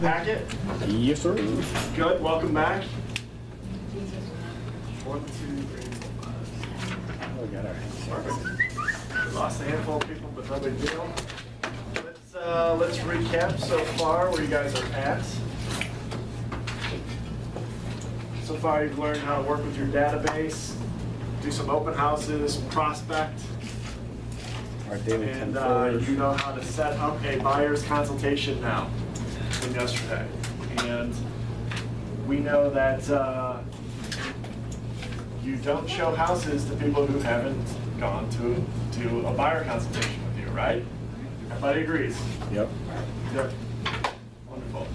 packet? Yes, sir. Good, welcome back. 1, 2, 3, 4, 5. Oh, we got our Perfect. We lost a handful of people, but no big deal. Let's recap so far where you guys are at. So far you've learned how to work with your database, do some open houses, prospect, our daily and 10 you know how to set up a buyer's consultation now from yesterday. And we know that you don't show houses to people who haven't gone to a buyer consultation with you, right? Everybody agrees? Yep. Yep. Wonderful.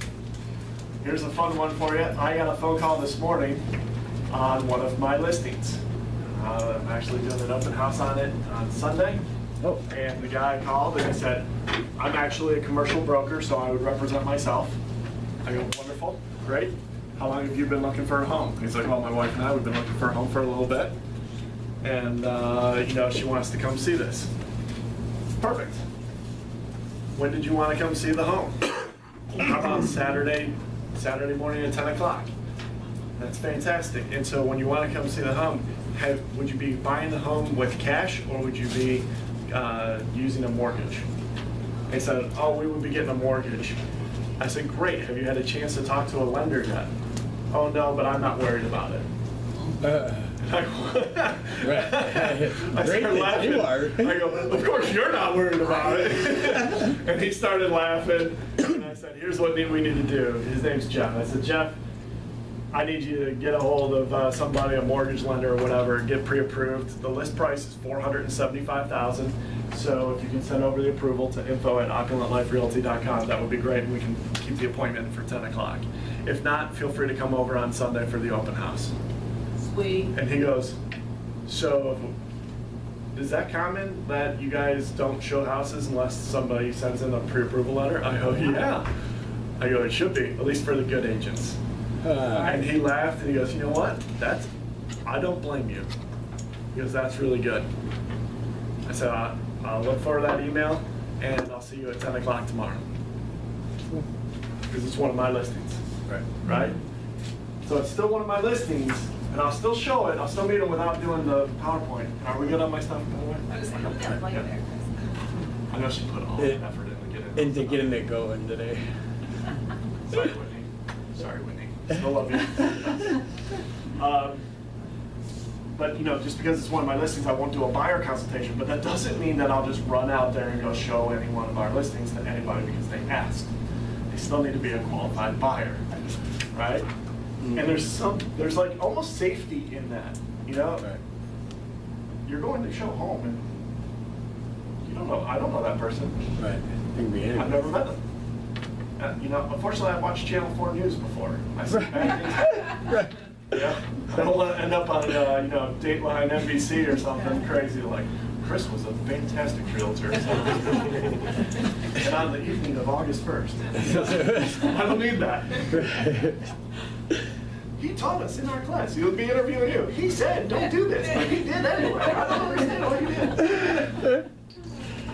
Here's a fun one for you. I got a phone call this morning on one of my listings. I'm actually doing an open house on it on Sunday. Oh. And the guy called and he said, I'm actually a commercial broker, so I would represent myself. I go, wonderful, great. How long have you been looking for a home? He's like, well, my wife and I, we've been looking for a home for a little bit. And, you know, she wants to come see this. Perfect. When did you want to come see the home? How about Saturday morning at 10 o'clock? That's fantastic. And so when you want to come see the home, would you be buying the home with cash or would you be using a mortgage? They said, oh, we would be getting a mortgage. I said, great. Have you had a chance to talk to a lender yet? Oh, no, but I'm not worried about it. Right. I Great started that you are. I go, of course you're not worried about it. And he started laughing. And I said, here's what we need to do. His name's Jeff. I said, Jeff, I need you to get a hold of somebody, a mortgage lender or whatever, get pre-approved. The list price is $475,000. So if you can send over the approval to info@opulentliferealty.com, that would be great, and we can keep the appointment for 10 o'clock. If not, feel free to come over on Sunday for the open house. Sweet. And he goes, so is that common that you guys don't show houses unless somebody sends in a pre-approval letter? I go, yeah. I go, it should be, at least for the good agents. And he laughed and he goes, you know what? I don't blame you. He goes, that's really good. I said, I'll look for that email and I'll see you at 10 o'clock tomorrow. Because it's one of my listings. Right. Right? So it's still one of my listings and I'll still show it. I'll still meet them without doing the PowerPoint. Are we good on my stuff, by the way? I was like, Yeah. I know she put all the effort in to get it going today. Sorry, Whitney. Sorry, Whitney. Still love you. But you know, just because it's one of my listings, I won't do a buyer consultation. But that doesn't mean that I'll just run out there and go show any one of our listings to anybody because they asked. They still need to be a qualified buyer, right? Mm-hmm. And there's like almost safety in that, you know. Right. You're going to show home, and you don't know. I don't know that person. Right. I've never met them. You know, unfortunately, I've watched Channel 4 News before. I see bad things. Right. Yeah. I don't want to end up on, you know, Dateline NBC or something crazy like, Chris was a fantastic realtor. And on the evening of August 1st. I don't need that. He taught us in our class. He would be interviewing you. He said, don't do this, but he did anyway. I don't understand why you did. It'd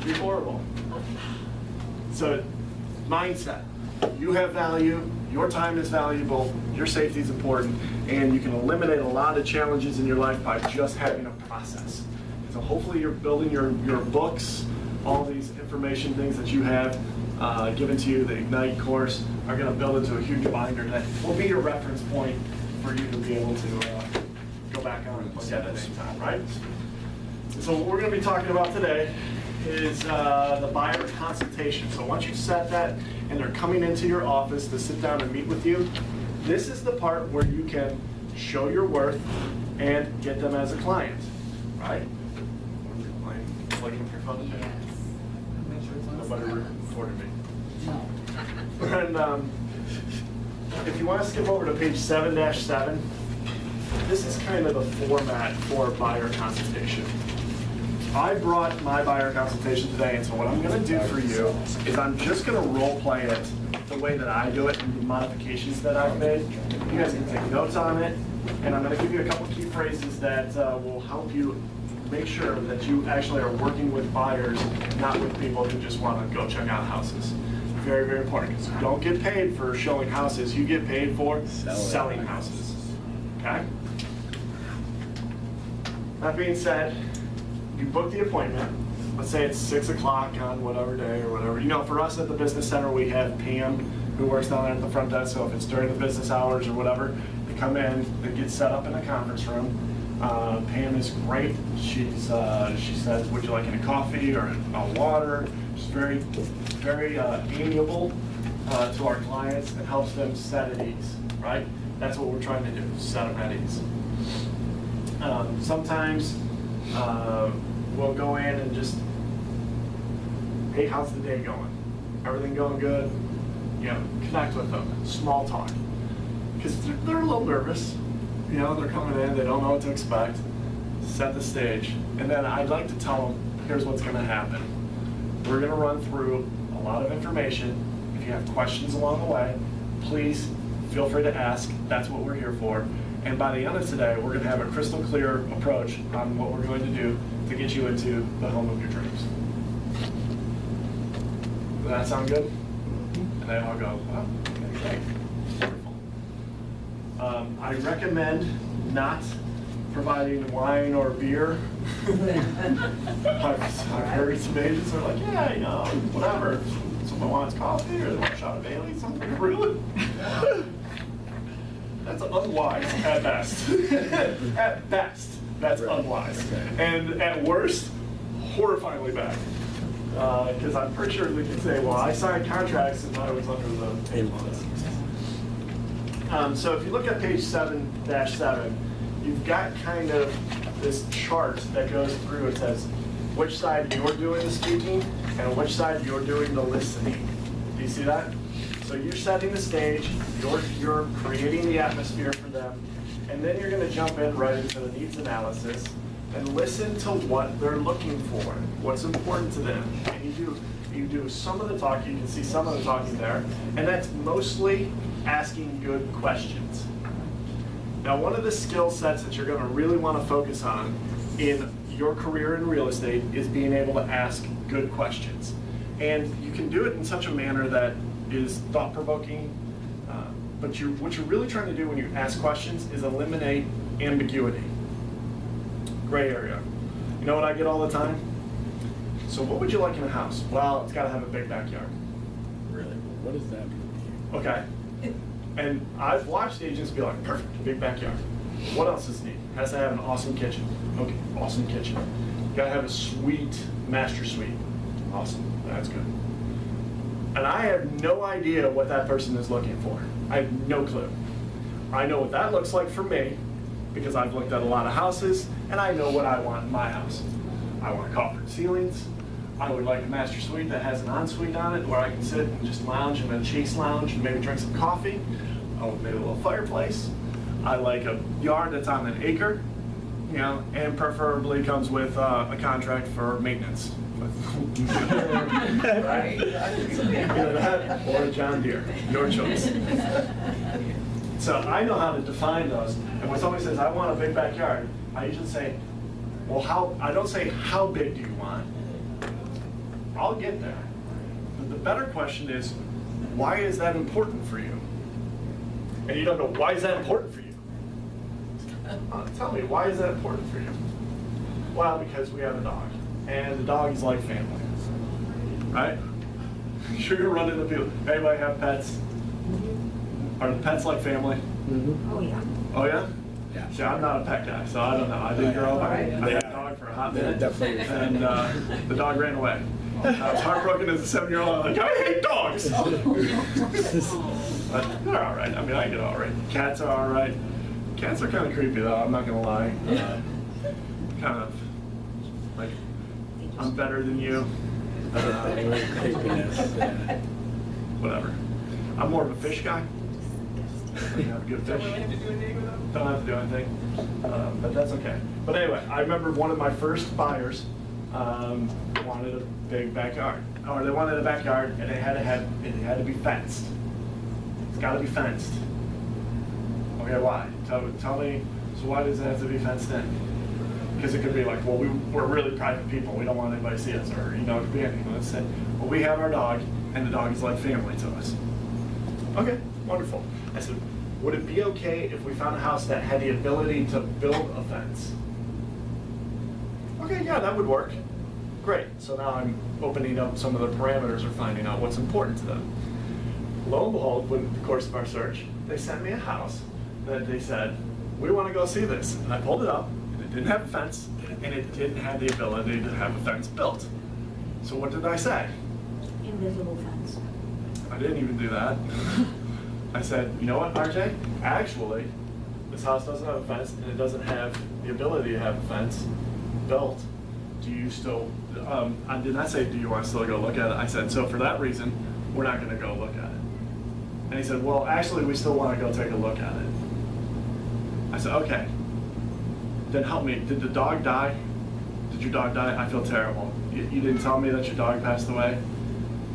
be horrible. So, mindset. You have value, your time is valuable, your safety is important, and you can eliminate a lot of challenges in your life by just having a process. So hopefully you're building your books, all these information things that you have given to you, the Ignite course, are going to build into a huge binder that will be your reference point for you to be able to go back on and look at it anytime, right? So what we're going to be talking about today is the buyer consultation. So once you've set that and they're coming into your office to sit down and meet with you, this is the part where you can show your worth and get them as a client, right? Plugging up your phone today? Nobody recorded me. And if you want to skip over to page 7-7, this is kind of the format for buyer consultation. I brought my buyer consultation today, and so what I'm going to do for you is I'm just going to role play it the way that I do it and the modifications that I've made. You guys can take notes on it, and I'm going to give you a couple key phrases that will help you make sure that you actually are working with buyers, not with people who just want to go check out houses. Very, very important, because you don't get paid for showing houses, you get paid for selling houses. houses, okay? That being said, you book the appointment. Let's say it's 6 o'clock on whatever day or whatever. You know, for us at the business center, we have Pam who works down there at the front desk, so if it's during the business hours or whatever, they come in, they get set up in a conference room. Pam is great. She says, would you like any coffee or water? She's very, very amiable to our clients and helps them set at ease, right? That's what we're trying to do, set them at ease. Sometimes we'll go in and just, hey, how's the day going? Everything going good? You know, connect with them, small talk. Because they're a little nervous. You know, they're coming in, they don't know what to expect. Set the stage. And then I'd like to tell them, here's what's gonna happen. We're gonna run through a lot of information. If you have questions along the way, please feel free to ask. That's what we're here for. And by the end of today, we're gonna have a crystal clear approach on what we're going to do to get you into the home of your dreams. Does that sound good? And they all go, oh, okay, great. Wonderful. I recommend not providing wine or beer. I've heard some agents are like, yeah, you know, whatever. Someone wants coffee or they want a shot of Bailey, something. Really? That's unwise at best. At best, that's unwise. And at worst, horrifyingly bad. Because I'm pretty sure they can say, well, I signed contracts and I was under the influence. So if you look at page 7-7, you've got kind of this chart that goes through. It says which side you're doing the speaking and which side you're doing the listening. Do you see that? So you're setting the stage, you're creating the atmosphere for them, and then you're going to jump in right into the needs analysis and listen to what they're looking for, what's important to them. And you do some of the talking, you can see some of the talking there, and that's mostly asking good questions. Now, one of the skill sets that you're going to really want to focus on in your career in real estate is being able to ask good questions. And you can do it in such a manner that is thought-provoking, but what you're really trying to do when you ask questions is eliminate ambiguity. Gray area. You know what I get all the time? So what would you like in a house? Well, it's got to have a big backyard. Really? What does that mean? Okay. And I've watched agents be like, perfect, big backyard. What else is neat? Has to have an awesome kitchen. Okay, awesome kitchen. Got to have a sweet master suite. Awesome, that's good. And I have no idea what that person is looking for. I have no clue. I know what that looks like for me because I've looked at a lot of houses and I know what I want in my house. I want coppered ceilings. I would like a master suite that has an ensuite on it where I can sit and just lounge in a chase lounge and maybe drink some coffee. I want maybe a little fireplace. I like a yard that's on an acre, you know, and preferably comes with a contract for maintenance. Right? Either that or a John Deere, your choice. So I know how to define those. And when somebody says, I want a big backyard, I usually say, well, I don't say, how big do you want? I'll get there. But the better question is, why is that important for you? And you don't know, why is that important for you? Tell me, why is that important for you? Well, because we have a dog. And the dog is like family, right? Sure, you're running the field. Anybody have pets? Are the pets like family? Mm-hmm. Oh, yeah. Oh, yeah? Yeah. See, I'm not a pet guy, so I don't know. I didn't grow up. I had a dog for a hot minute, Definitely. and the dog ran away. I was heartbroken as a 7-year-old. I'm like, I hate dogs! But they're all right. I mean, I get all right. Cats are all right. Cats are kind of creepy, though. I'm not going to lie. Kind of like, I'm better than you. Whatever. I'm more of a fish guy. You have a good fish. Don't have to do anything. But that's okay. But anyway, I remember one of my first buyers wanted a big backyard. Or they wanted a backyard and it had to be fenced. It's got to be fenced. Okay, why? Tell me. So why does it have to be fenced in? Because it could be like, well, we're really private people. We don't want anybody to see us. Or, you know, it could be anything. Let's say, well, we have our dog, and the dog is like family to us. Okay, wonderful. I said, would it be okay if we found a house that had the ability to build a fence? Okay, yeah, that would work. Great. So now I'm opening up some of the parameters or finding out what's important to them. Lo and behold, in the course of our search, they sent me a house that they said, we want to go see this. And I pulled it up, and it didn't have a fence, and it didn't have the ability to have a fence built. So what did I say? Invisible fence. I didn't even do that. I said, you know what, RJ? Actually, this house doesn't have a fence, and it doesn't have the ability to have a fence built. Do you still, I did not say, do you want to still go look at it? I said, so for that reason, we're not going to go look at it. And he said, well, actually, we still want to go take a look at it. I said, okay. Then help me. Did the dog die? Did your dog die? I feel terrible. You didn't tell me that your dog passed away?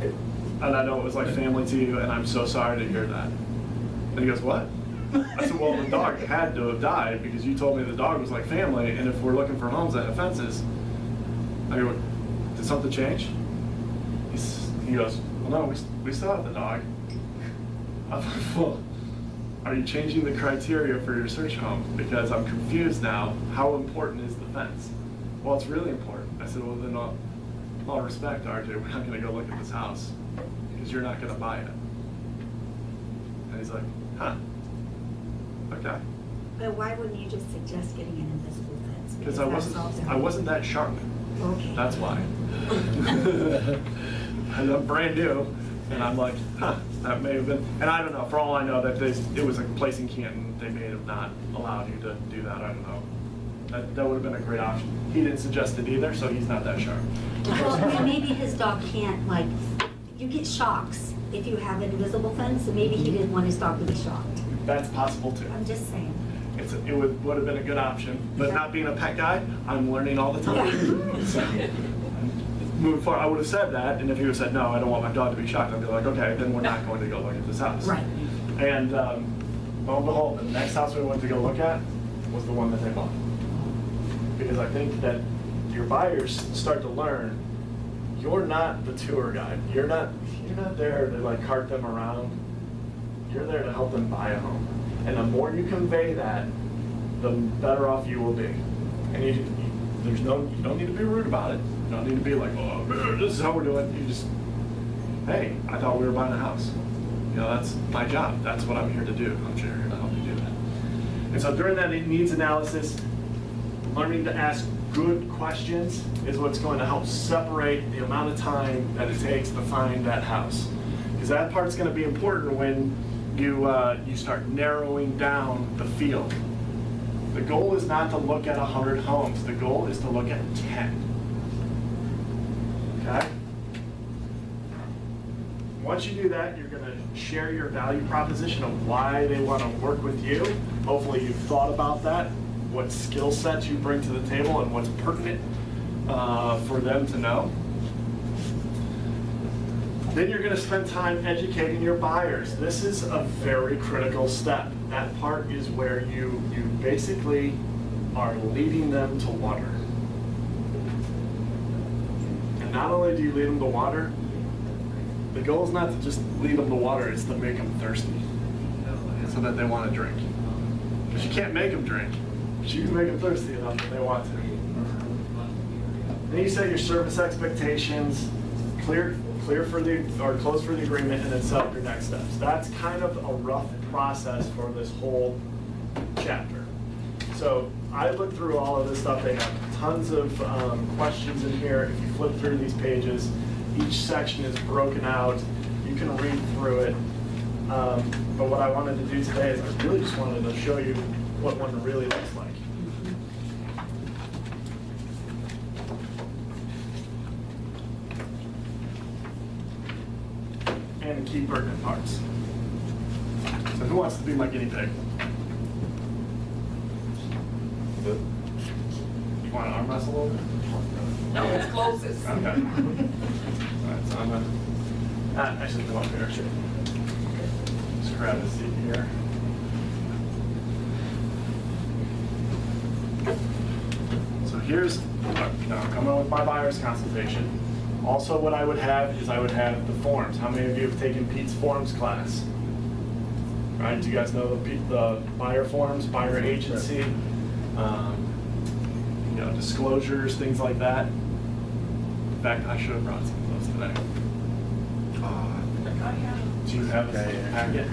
And I know it was like family to you, and I'm so sorry to hear that. And he goes, what? I said, well, the dog had to have died because you told me the dog was like family, and if we're looking for homes that have fences, I go, did something change? He goes, well, no, we still have the dog. I'm like, well, are you changing the criteria for your search home? Because I'm confused now. How important is the fence? Well, it's really important. I said, well, then all respect, RJ, we're not going to go look at this house because you're not going to buy it. And he's like, huh, okay. But why wouldn't you just suggest getting an invisible fence? Because I wasn't that sharp. Okay. That's why. And I'm brand new, and I'm like, huh, that may have been, and I don't know, for all I know, that it was a place in Canton, they may have not allowed you to do that, I don't know. That would have been a great option. He didn't suggest it either, so he's not that sharp. Well, maybe his dog can't, like, you get shocks if you have an invisible fence, so maybe he didn't want his dog to be shocked. That's possible too. I'm just saying. It would have been a good option, but Yeah. not being a pet guy, I'm learning all the time. Yeah. So, moving forward, I would have said that, and if he would have said, no, I don't want my dog to be shocked, I'd be like, okay, then we're not going to go look at this house. Right. And lo and behold, the next house we went to go look at was the one that they bought. Because I think that your buyers start to learn, you're not the tour guide. You're not there to like cart them around. You're there to help them buy a home. And the more you convey that, the better off you will be. And you don't need to be rude about it. You don't need to be like, oh, this is how we're doing. You just, hey, I thought we were buying a house. You know, that's my job. That's what I'm here to do. I'm here to help you do that. And so during that needs analysis, learning to ask good questions is what's going to help separate the amount of time that it takes to find that house. Because that part's going to be important when you start narrowing down the field. The goal is not to look at 100 homes. The goal is to look at 10. Okay? Once you do that, you're going to share your value proposition of why they want to work with you. Hopefully you've thought about that, what skill sets you bring to the table and what's pertinent for them to know. Then you're going to spend time educating your buyers. This is a very critical step. That part is where you basically are leading them to water. And not only do you lead them to water, the goal is not to just lead them to water, it's to make them thirsty so that they want to drink. Because you can't make them drink, but you can make them thirsty enough that they want to. Then you set your service expectations, clear for the, or close for the agreement, and then set up your next steps. That's kind of a rough process for this whole chapter. So I looked through all of this stuff. They have tons of questions in here. If you flip through these pages, each section is broken out. You can read through it. But what I wanted to do today is I really just wanted to show you what one really looks like. And the key pertinent parts. So who wants to be my guinea pig? You want to arm wrestle a little bit? No, it's closest. Okay. All right, so I'm gonna, actually come up here. Just grab a seat here. So here's, now I'm coming with my buyer's consultation. Also what I would have is I would have the forms. How many of you have taken Pete's forms class? Right, do you guys know the buyer forms, buyer agency, disclosures, things like that? In fact, I should have brought some of those today. Do you have a packet?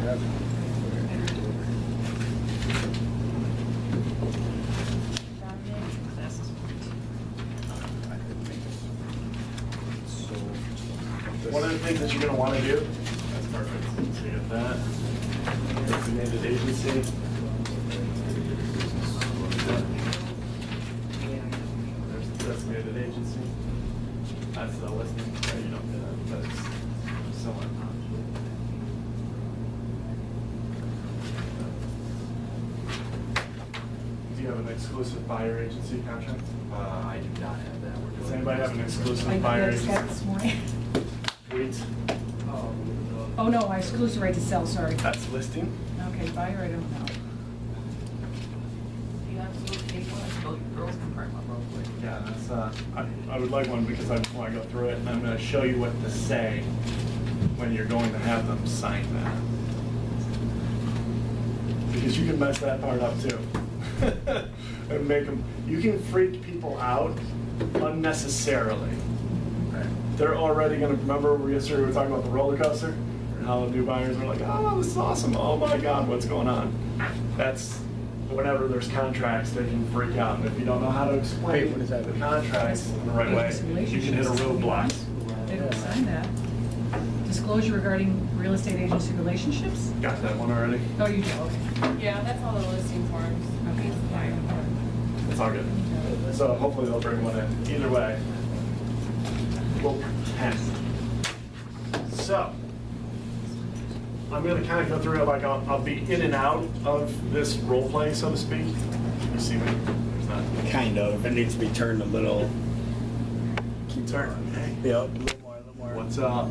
One of the things that you're going to want to do, that's perfect, so you get that. Designated agency. There's the designated agency. That's the listing. No, you don't get that, but it's similar. Do you have an exclusive buyer agency contract? I do not have that. Does anybody have an exclusive buyer agency? This morning. Wait, Oh, no, I exclusive right to sell, sorry. that's listing. Okay, buyer, I don't know. You have to take one, girls can print one real quick. Yeah, that's, I would like one because I just want to go through it and I'm going to show you what to say when you're going to have them sign that. Because you can mess that part up too. And make them, you can freak people out unnecessarily. They're already going to, remember yesterday we were talking about the roller coaster? And how the new buyers are like, oh, this is awesome. Oh my God, what's going on? That's, whenever there's contracts, they can freak out. And if you don't know how to explain Wait, what is that? the contracts in the right way, you can hit a roadblock. They don't sign that. Disclosure regarding real estate agency relationships? Got that one already? Oh, you do, okay. Yeah, that's all the listing forms. Okay. It's all good. So hopefully they'll bring one in. Either way, we'll pretend. So, I'm going to kind of go through it like I'll be in and out of this role play, so to speak. You see me? There's that. Kind of. It needs to be turned a little. Keep turning. Hey. Yep, a little more, a little more. What's up?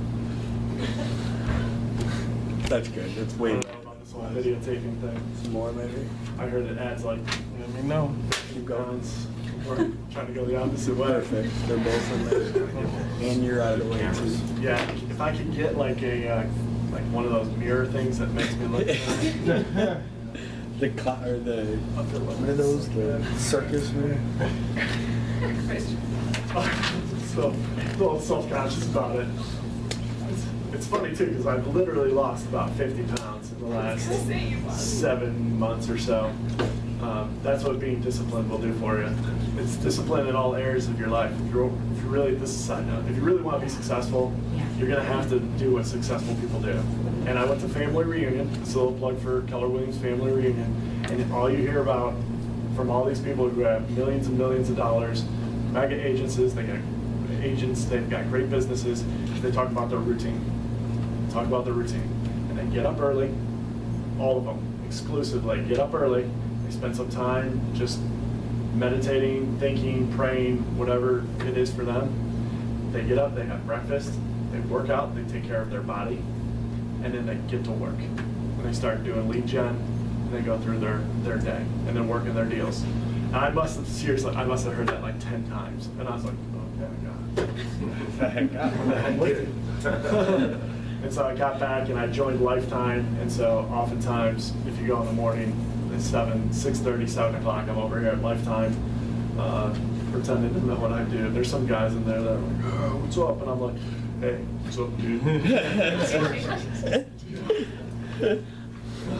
That's good. That's I way don't better. know about this whole videotaping thing. Some more, maybe? I heard it adds like, let me know. Keep going. We're trying to go the opposite way. Perfect. They're both in there. And you're out of the way, too. Yeah, if I could get like a like one of those mirror things that makes me look. The what are those? The circus mirror? So, a little self-conscious about it. It's funny too, because I've literally lost about 50 pounds in the last 7 months or so. That's what being disciplined will do for you. It's discipline in all areas of your life. If you really, this is a side note, if you really want to be successful, you're going to have to do what successful people do. And I went to family reunion, it's a little plug for Keller Williams family reunion, and all you hear about from all these people who have millions and millions of dollars, mega agencies, they got agents, they've got great businesses, they talk about their routine. Talk about their routine. And they get up early, all of them, exclusively, get up early, they spend some time just meditating, thinking, praying, whatever it is for them. They get up, they have breakfast, they work out, they take care of their body, and then they get to work. And they start doing lead gen, and they go through their day, and then working their deals. And I must have, seriously, I must have heard that like 10 times. And I was like, oh my God. And so I got back and I joined Lifetime, and so oftentimes, if you go in the morning, it's 6:30, 7 o'clock, I'm over here at Lifetime, pretending to know what I do. There's some guys in there that are like, oh, what's up? And I'm like, hey, what's up, dude?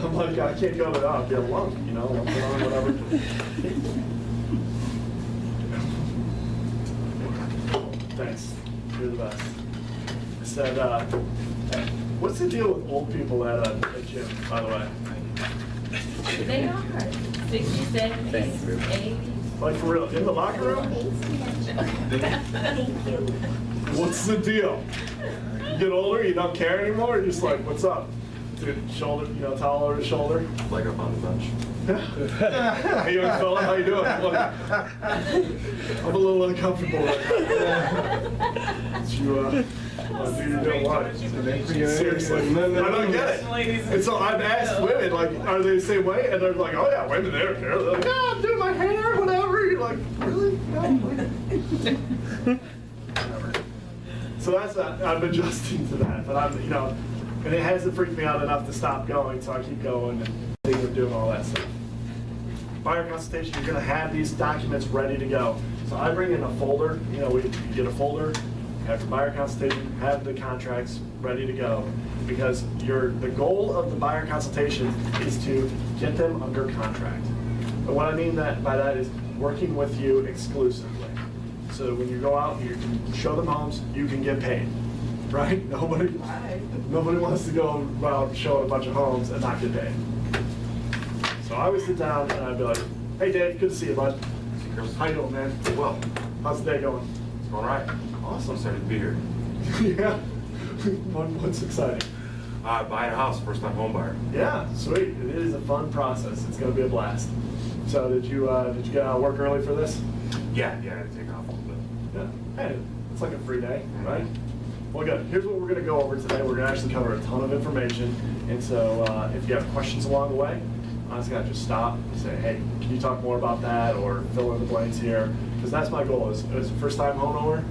I'm like, I can't go without, get along, you know, whatever. Thanks, you're the best. I said, what's the deal with old people at a gym, by the way? They are 60s, 70s, 80s. Like for real, in the locker room? Thank you. What's the deal? You get older, you don't care anymore, you're just like, what's up? Dude, shoulder, towel over the shoulder. Like up on the bench. Hey, young fella, how you doing? I'm a little uncomfortable right now. You, you're doing what? Seriously, I don't get it. And so I've asked women, like, are they the same way? And they're like, oh yeah, women, they don't care. They're like, yeah, I'm doing my hair, whatever. You're like, really? No? Whatever. So that's I'm adjusting to that, but I'm, and it hasn't freaked me out enough to stop going, so I keep going and thinking of doing all that stuff. Buyer consultation, you're gonna have these documents ready to go. So I bring in a folder, you get a folder, have your buyer consultation, have the contracts ready to go. Because the goal of the buyer consultation is to get them under contract. And what I mean by that is working with you exclusively. So when you go out, you can show them homes, you can get paid, right? Nobody wants to go around showing a bunch of homes and not get paid. So I would sit down and I'd be like, hey Dave, good to see you, bud. How you doing, man? Well, How's the day going? it's going right. Awesome. Excited to be here. Yeah. What's exciting? Buying a house, first time home buyer. Yeah, sweet. It is a fun process. It's going to be a blast. So did you get out of work early for this? Yeah, I had to take off a little bit. Yeah. Hey, it's like a free day, right? Well, good. Here's what we're going to go over today. We're going to actually cover a ton of information. And so if you have questions along the way, honestly, I just stop and say, hey, can you talk more about that or fill in the blanks here? Because that's my goal. As a first-time homeowner,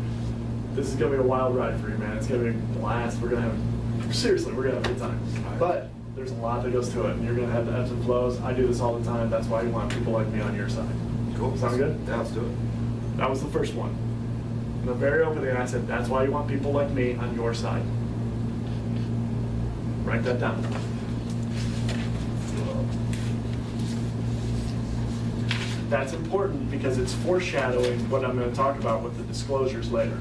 this is going to be a wild ride for you, man. It's going to be a blast. We're going to have a good time. But there's a lot that goes to it, and you're going to have the ebbs and flows. I do this all the time. That's why you want people like me on your side. Cool. Sound good? Yeah, let's do it. That was the first one. And the very opening, I said, that's why you want people like me on your side. Write that down. That's important because it's foreshadowing what I'm going to talk about with the disclosures later.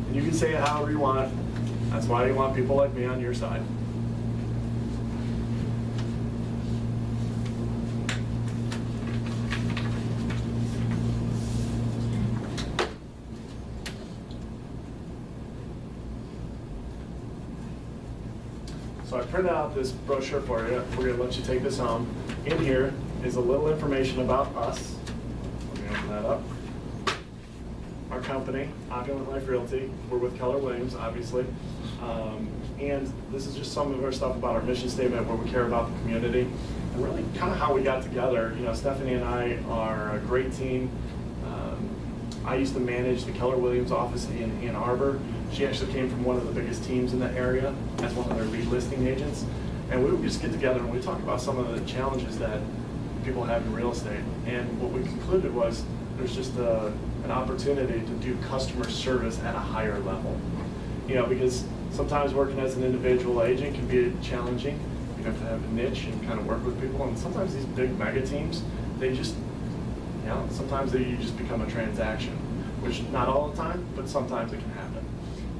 And you can say it however you want. That's why you want people like me on your side. So I printed out this brochure for you. We're going to let you take this home. In here is a little information about us. Let me open that up. Our company, Opulent Life Realty. We're with Keller Williams, obviously. And this is just some of our stuff about our mission statement, where we care about the community, and really kind of how we got together. Stephanie and I are a great team. I used to manage the Keller Williams office in Ann Arbor. She actually came from one of the biggest teams in the area as one of their lead listing agents. And we would just get together and we talk about some of the challenges that people have in real estate. And what we concluded was there's just an opportunity to do customer service at a higher level. Because sometimes working as an individual agent can be challenging. You have to have a niche and kind of work with people. And sometimes these big mega teams, they just, sometimes you just become a transaction, which not all the time, but sometimes it can happen.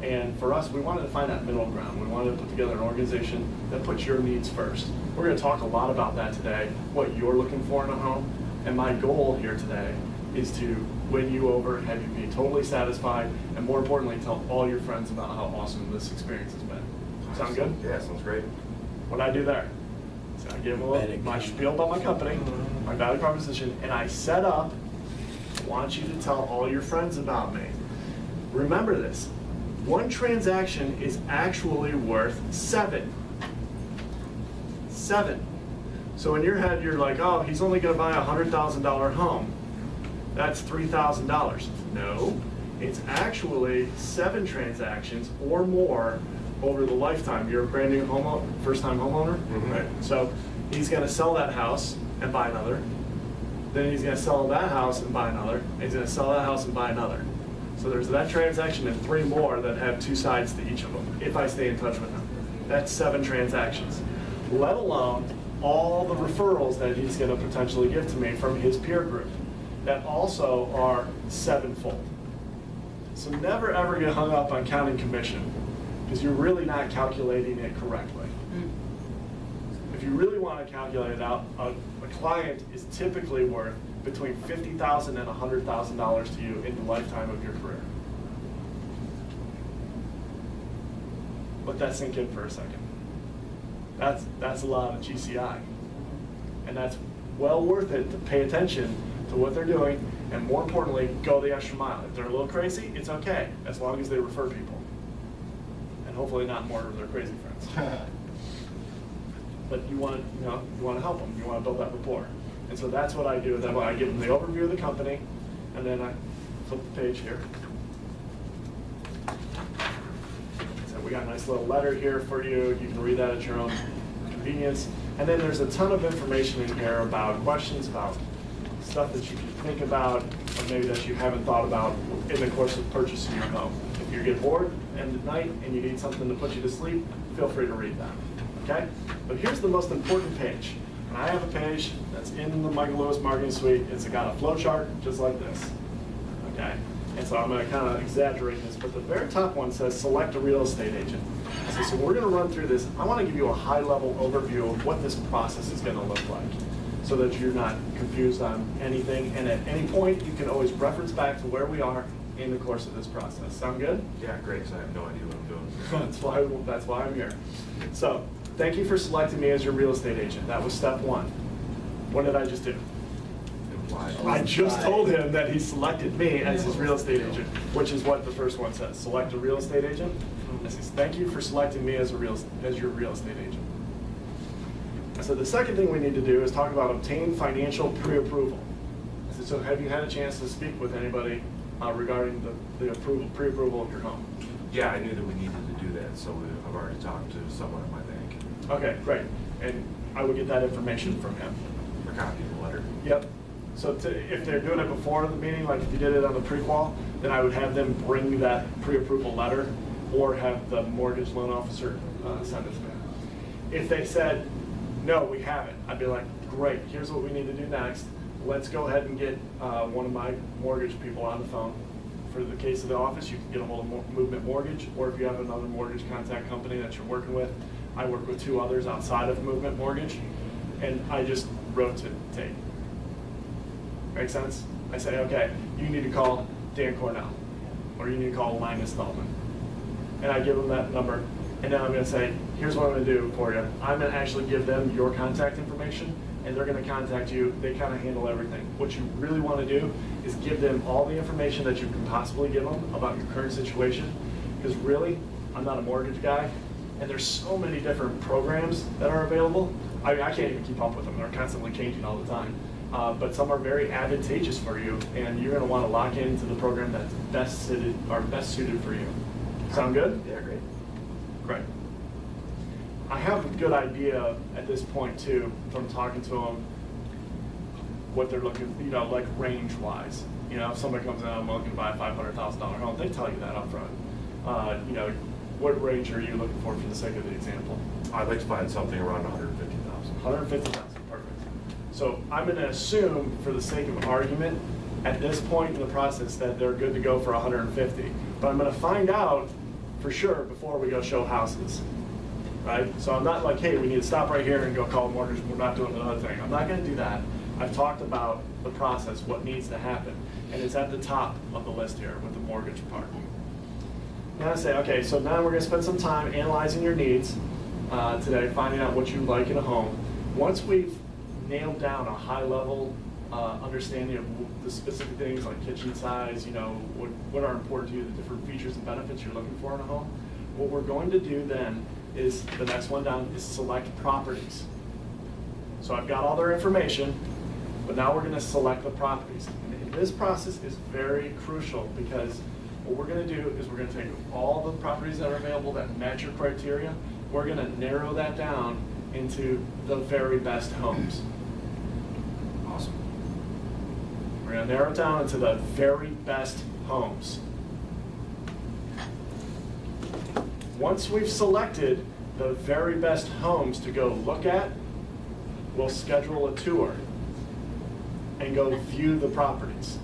And for us, we wanted to find that middle ground. We wanted to put together an organization that puts your needs first. We're going to talk a lot about that today, what you're looking for in a home. And my goal here today is to win you over, have you be totally satisfied, and more importantly, tell all your friends about how awesome this experience has been. Sound good? Yeah, sounds great. What I do there? So I give them my spiel about my company, my value proposition, and I set up, I want you to tell all your friends about me. Remember this. One transaction is actually worth 7. 7. So in your head, you're like, oh, he's only going to buy a $100,000 home. That's $3,000. No, it's actually 7 transactions or more over the lifetime. You're a brand new first-time homeowner, right? So he's going to sell that house and buy another. Then he's going to sell that house and buy another. And he's going to sell that house and buy another. So there's that transaction and 3 more that have 2 sides to each of them, if I stay in touch with him. That's 7 transactions, let alone all the referrals that he's going to potentially give to me from his peer group that also are 7-fold. So never ever get hung up on counting commission, because you're really not calculating it correctly. If you really want to calculate it out, a client is typically worth between $50,000 and $100,000 to you in the lifetime of your career. Let that sink in for a second. That's a lot of GCI. And that's well worth it to pay attention to what they're doing, and more importantly, go the extra mile. If they're a little crazy, it's okay, as long as they refer people. And hopefully not more of their crazy friends. But you want to help them. You want to build that rapport. And so that's what I do. That way I give them the overview of the company, and then I flip the page here. So we got a nice little letter here for you. You can read that at your own convenience. And then there's a ton of information in here about questions, about stuff that you can think about, or maybe that you haven't thought about in the course of purchasing your home. If you get bored at night and you need something to put you to sleep, feel free to read that, okay? But here's the most important page. And I have a page that's in the Michael Lewis Marketing Suite. It's got a flow chart just like this, okay? And so I'm going to kind of exaggerate this, but the very top one says select a real estate agent. So we're going to run through this. I want to give you a high-level overview of what this process is going to look like so that you're not confused on anything. And at any point, you can always reference back to where we are in the course of this process. Sound good? Yeah, great, 'cause I have no idea what I'm doing. That's why I'm here. So thank you for selecting me as your real estate agent. That was step one. What did I just do? I just told him that he selected me as his real estate agent, which is what the first one says. Select a real estate agent. It says, thank you for selecting me as your real estate agent. So the second thing we need to do is talk about obtain financial pre-approval. So have you had a chance to speak with anybody regarding the pre-approval of your home? Yeah, I knew that we needed to do that, so I've already talked to someone at my bank. Okay, great. And I would get that information from him. For copy of the letter. Yep. So if they're doing it before the meeting, like if you did it on the pre-qual, then I would have them bring that pre-approval letter or have the mortgage loan officer send it to them. If they said, no, we haven't, I'd be like, great, here's what we need to do next. Let's go ahead and get one of my mortgage people on the phone. For the case of the office, you can get a hold of Movement Mortgage, or if you have another mortgage contact company that you're working with, I work with 2 others outside of Movement Mortgage, and I just rotate. Make sense? I say, okay, you need to call Dan Cornell, or you need to call Linus Thalman. And I give them that number, and then I'm going to say, here's what I'm going to do for you. I'm going to actually give them your contact information, and they're going to contact you. They kind of handle everything. What you really want to do is give them all the information that you can possibly give them about your current situation, because really, I'm not a mortgage guy, and there's so many different programs that are available. I can't even keep up with them. They're constantly changing all the time. But some are very advantageous for you, and you're going to want to lock into the program that's best suited for you. Sound good? Yeah, great. Great. I have a good idea at this point too, from talking to them, what they're looking, like range-wise. If somebody comes in, I'm looking to buy a $500,000 home, they tell you that up front. What range are you looking for the sake of the example? I'd like to find something around 150,000. 150,000, perfect. So I'm going to assume, for the sake of argument, at this point in the process that they're good to go for 150. But I'm going to find out for sure before we go show houses, right? So I'm not like, hey, we need to stop right here and go call a mortgage. We're not doing another thing. I'm not going to do that. I've talked about the process, what needs to happen, and it's at the top of the list here with the mortgage part. Now I say, okay, so now we're going to spend some time analyzing your needs today, finding out what you like in a home. Once we've nailed down a high-level understanding of the specific things like kitchen size, what are important to you, the different features and benefits you're looking for in a home, what we're going to do then is, the next one down is select properties. So I've got all their information, but now we're going to select the properties. And this process is very crucial because what we're going to do is we're going to take all the properties that are available that match your criteria, we're going to narrow that down into the very best homes. Awesome. We're going to narrow it down into the very best homes. Once we've selected the very best homes to go look at, we'll schedule a tour and go view the properties.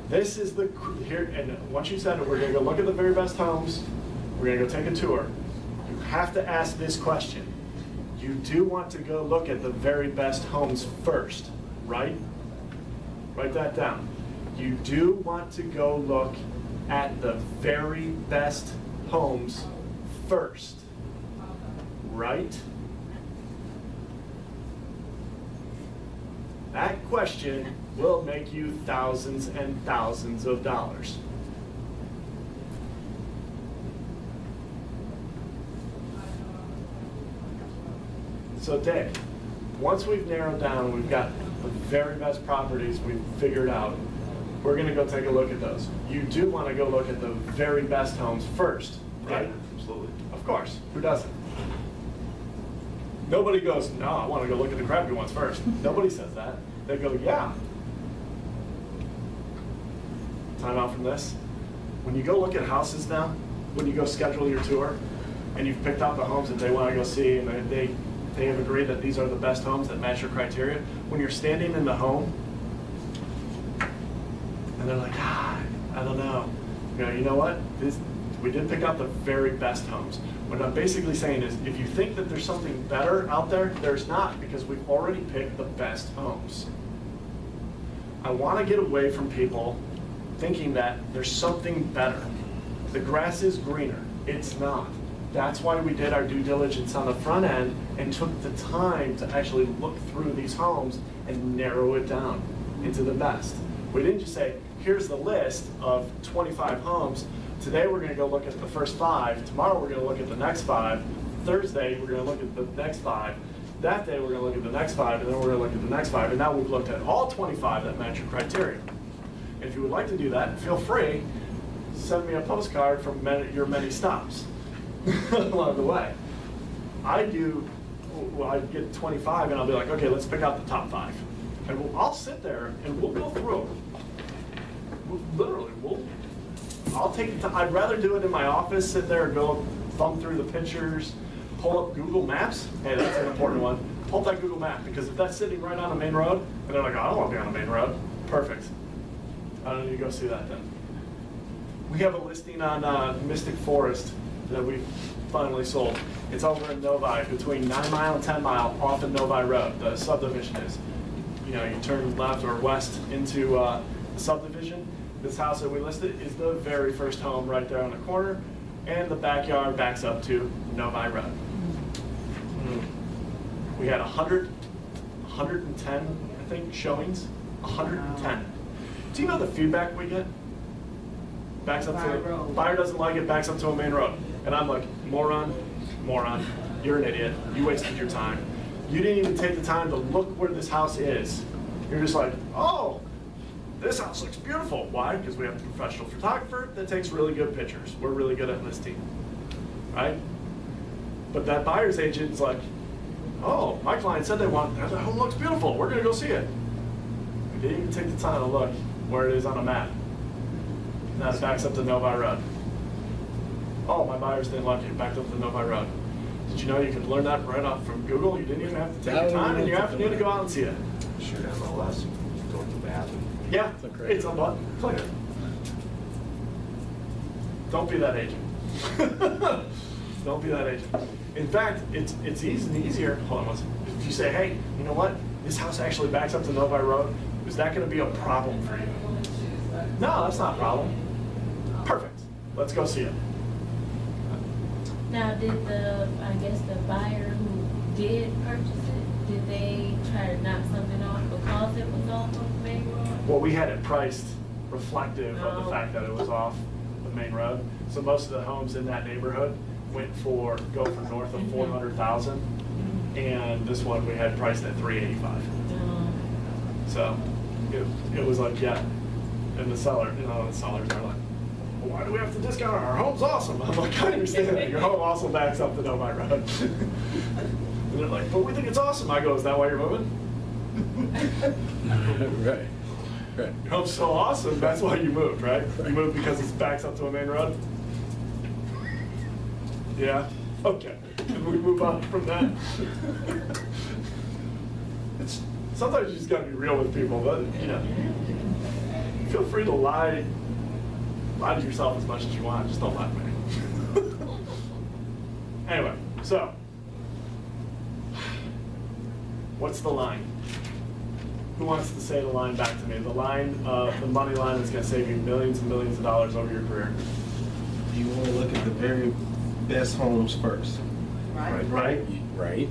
This is here, and once you said it, we're going to go look at the very best homes, we're going to go take a tour. You have to ask this question. You do want to go look at the very best homes first, right? Write that down. You do want to go look at the very best homes first, right? That question will make you thousands and thousands of dollars. So Dave, once we've narrowed down, we've got the very best properties we've figured out, we're gonna go take a look at those. You do wanna go look at the very best homes first, right? Absolutely. Of course, who doesn't? Nobody goes, no, I wanna go look at the crappy ones first. Nobody says that. They go, yeah. Time out from this. When you go look at houses now, when you go schedule your tour, and you've picked out the homes that they wanna go see, and they have agreed that these are the best homes that match your criteria, when you're standing in the home, and they're like, I don't know. You know what? We did pick out the very best homes. What I'm basically saying is, if you think that there's something better out there, there's not, because we've already picked the best homes. I want to get away from people thinking that there's something better. The grass is greener. It's not. That's why we did our due diligence on the front end and took the time to actually look through these homes and narrow it down into the best. We didn't just say, here's the list of 25 homes. Today we're going to go look at the first 5. Tomorrow we're going to look at the next 5. Thursday we're going to look at the next 5. That day we're going to look at the next 5, and then we're going to look at the next 5. And now we've looked at all 25 that match your criteria. If you would like to do that, feel free. Send me a postcard from your many stops along the way. I get 25 and I'll be like, okay, let's pick out the top 5. And I'll sit there and we'll go through them. Literally, I'll take the time. I'd rather do it in my office, sit there and go thumb through the pictures, pull up Google Maps. Hey, that's an important one. Pull up that Google Map, because if that's sitting right on a main road, and they're like, oh, I don't want to be on a main road, perfect. I don't need to go see that then. We have a listing on Mystic Forest that we finally sold. It's over in Novi, between 9 Mile and 10 Mile off of Novi Road. The subdivision is. You turn left or west into the subdivision. This house that we listed is the very first home right there on the corner, and the backyard backs up to Novi Road. We had 110, I think, showings. 110. Do you know the feedback we get? Backs up to buyer doesn't like it, backs up to a main road. And I'm like, moron, you're an idiot. You wasted your time. You didn't even take the time to look where this house is. You're just like, oh, this house looks beautiful. Why? Because we have a professional photographer that takes really good pictures. We're really good at listing, right? But that buyer's agent's like, oh, my client said the home looks beautiful. We're gonna go see it. We didn't even take the time to look where it is on a map. Now it backs up to Novi Road. Oh, my buyers didn't like it. Backed up to Novi Road. Did you know you could learn that right off from Google? You didn't even have to take your time in your afternoon to go out and see it. Shoot MLS, go to the bathroom. Yeah, it's a button. Click it. Don't be that agent. Don't be that agent. In fact, it's easier. Hold on one second. If you say, hey, you know what? This house actually backs up to Novi Road. Is that going to be a problem for you? No, that's not a problem. Perfect. Let's go see it. Now, did the buyer who did purchase it, did they try to knock something off because it was off of the main road? Well, we had it priced reflective of the fact that it was off the main road. So most of the homes in that neighborhood go for north of 400,000, and this one we had priced at 385. So it was like, yeah. And the sellers are like, well, why do we have to discount our home's awesome? I'm like, I understand that. Your home also backs up the Novi Road. And they're like, but we think it's awesome. I go, is that why you're moving? Right. Your home's so awesome, that's why you moved, right? You moved because it backs up to a main road? Yeah? Okay. Can we move on from that? Sometimes you just gotta be real with people, but feel free to lie to yourself as much as you want, just don't lie to me. Anyway, so, what's the line? Who wants to say the line back to me? The line, the money line that's gonna save you millions and millions of dollars over your career. You want to look at the very best homes first. Right? Right.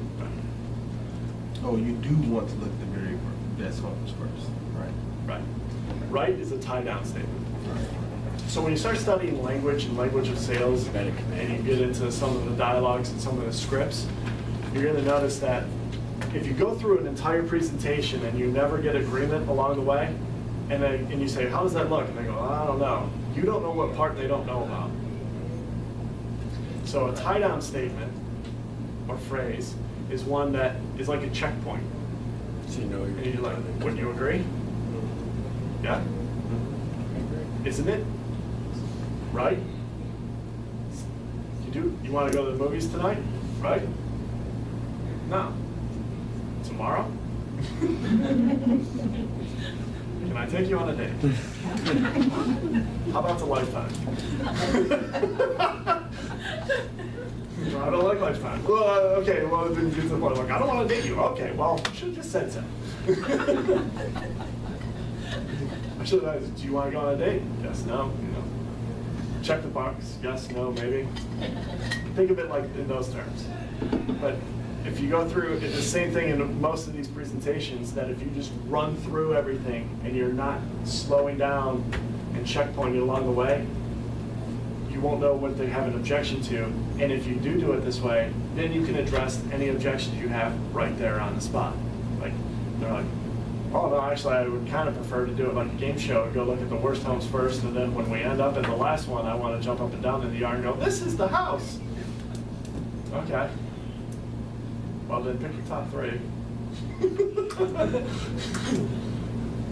Oh, you do want to look at the very best homes first. Right. Right is a tie-down statement. So when you start studying language and language of sales, and you get into some of the dialogues and some of the scripts, you're going to notice that if you go through an entire presentation and you never get agreement along the way, and you say, how does that look? And they go, I don't know. You don't know what part they don't know about. So a tie-down statement or phrase is one that is like a checkpoint. So you know And you're like, wouldn't you agree? Yeah? Isn't it? Right? You want to go to the movies tonight? Right? No. Tomorrow? Can I take you on a date? How about the lifetime? I don't like lifetime. Well, okay, well, then get to the point, like, I don't want to date you. Okay, well, you should have just said so. I should have asked, do you want to go on a date? Yes, no, you know. Check the box, yes, no, maybe. Think of it like in those terms. But if you go through, it's the same thing in most of these presentations, that if you just run through everything and you're not slowing down and checkpointing along the way, you won't know what they have an objection to. And if you do it this way, then you can address any objections you have right there on the spot. Like, they're like, oh no, actually I would kind of prefer to do it like a game show and go look at the worst homes first, and then when we end up at the last one, I want to jump up and down in the yard and go, this is the house. Okay. Well, then pick your top 3.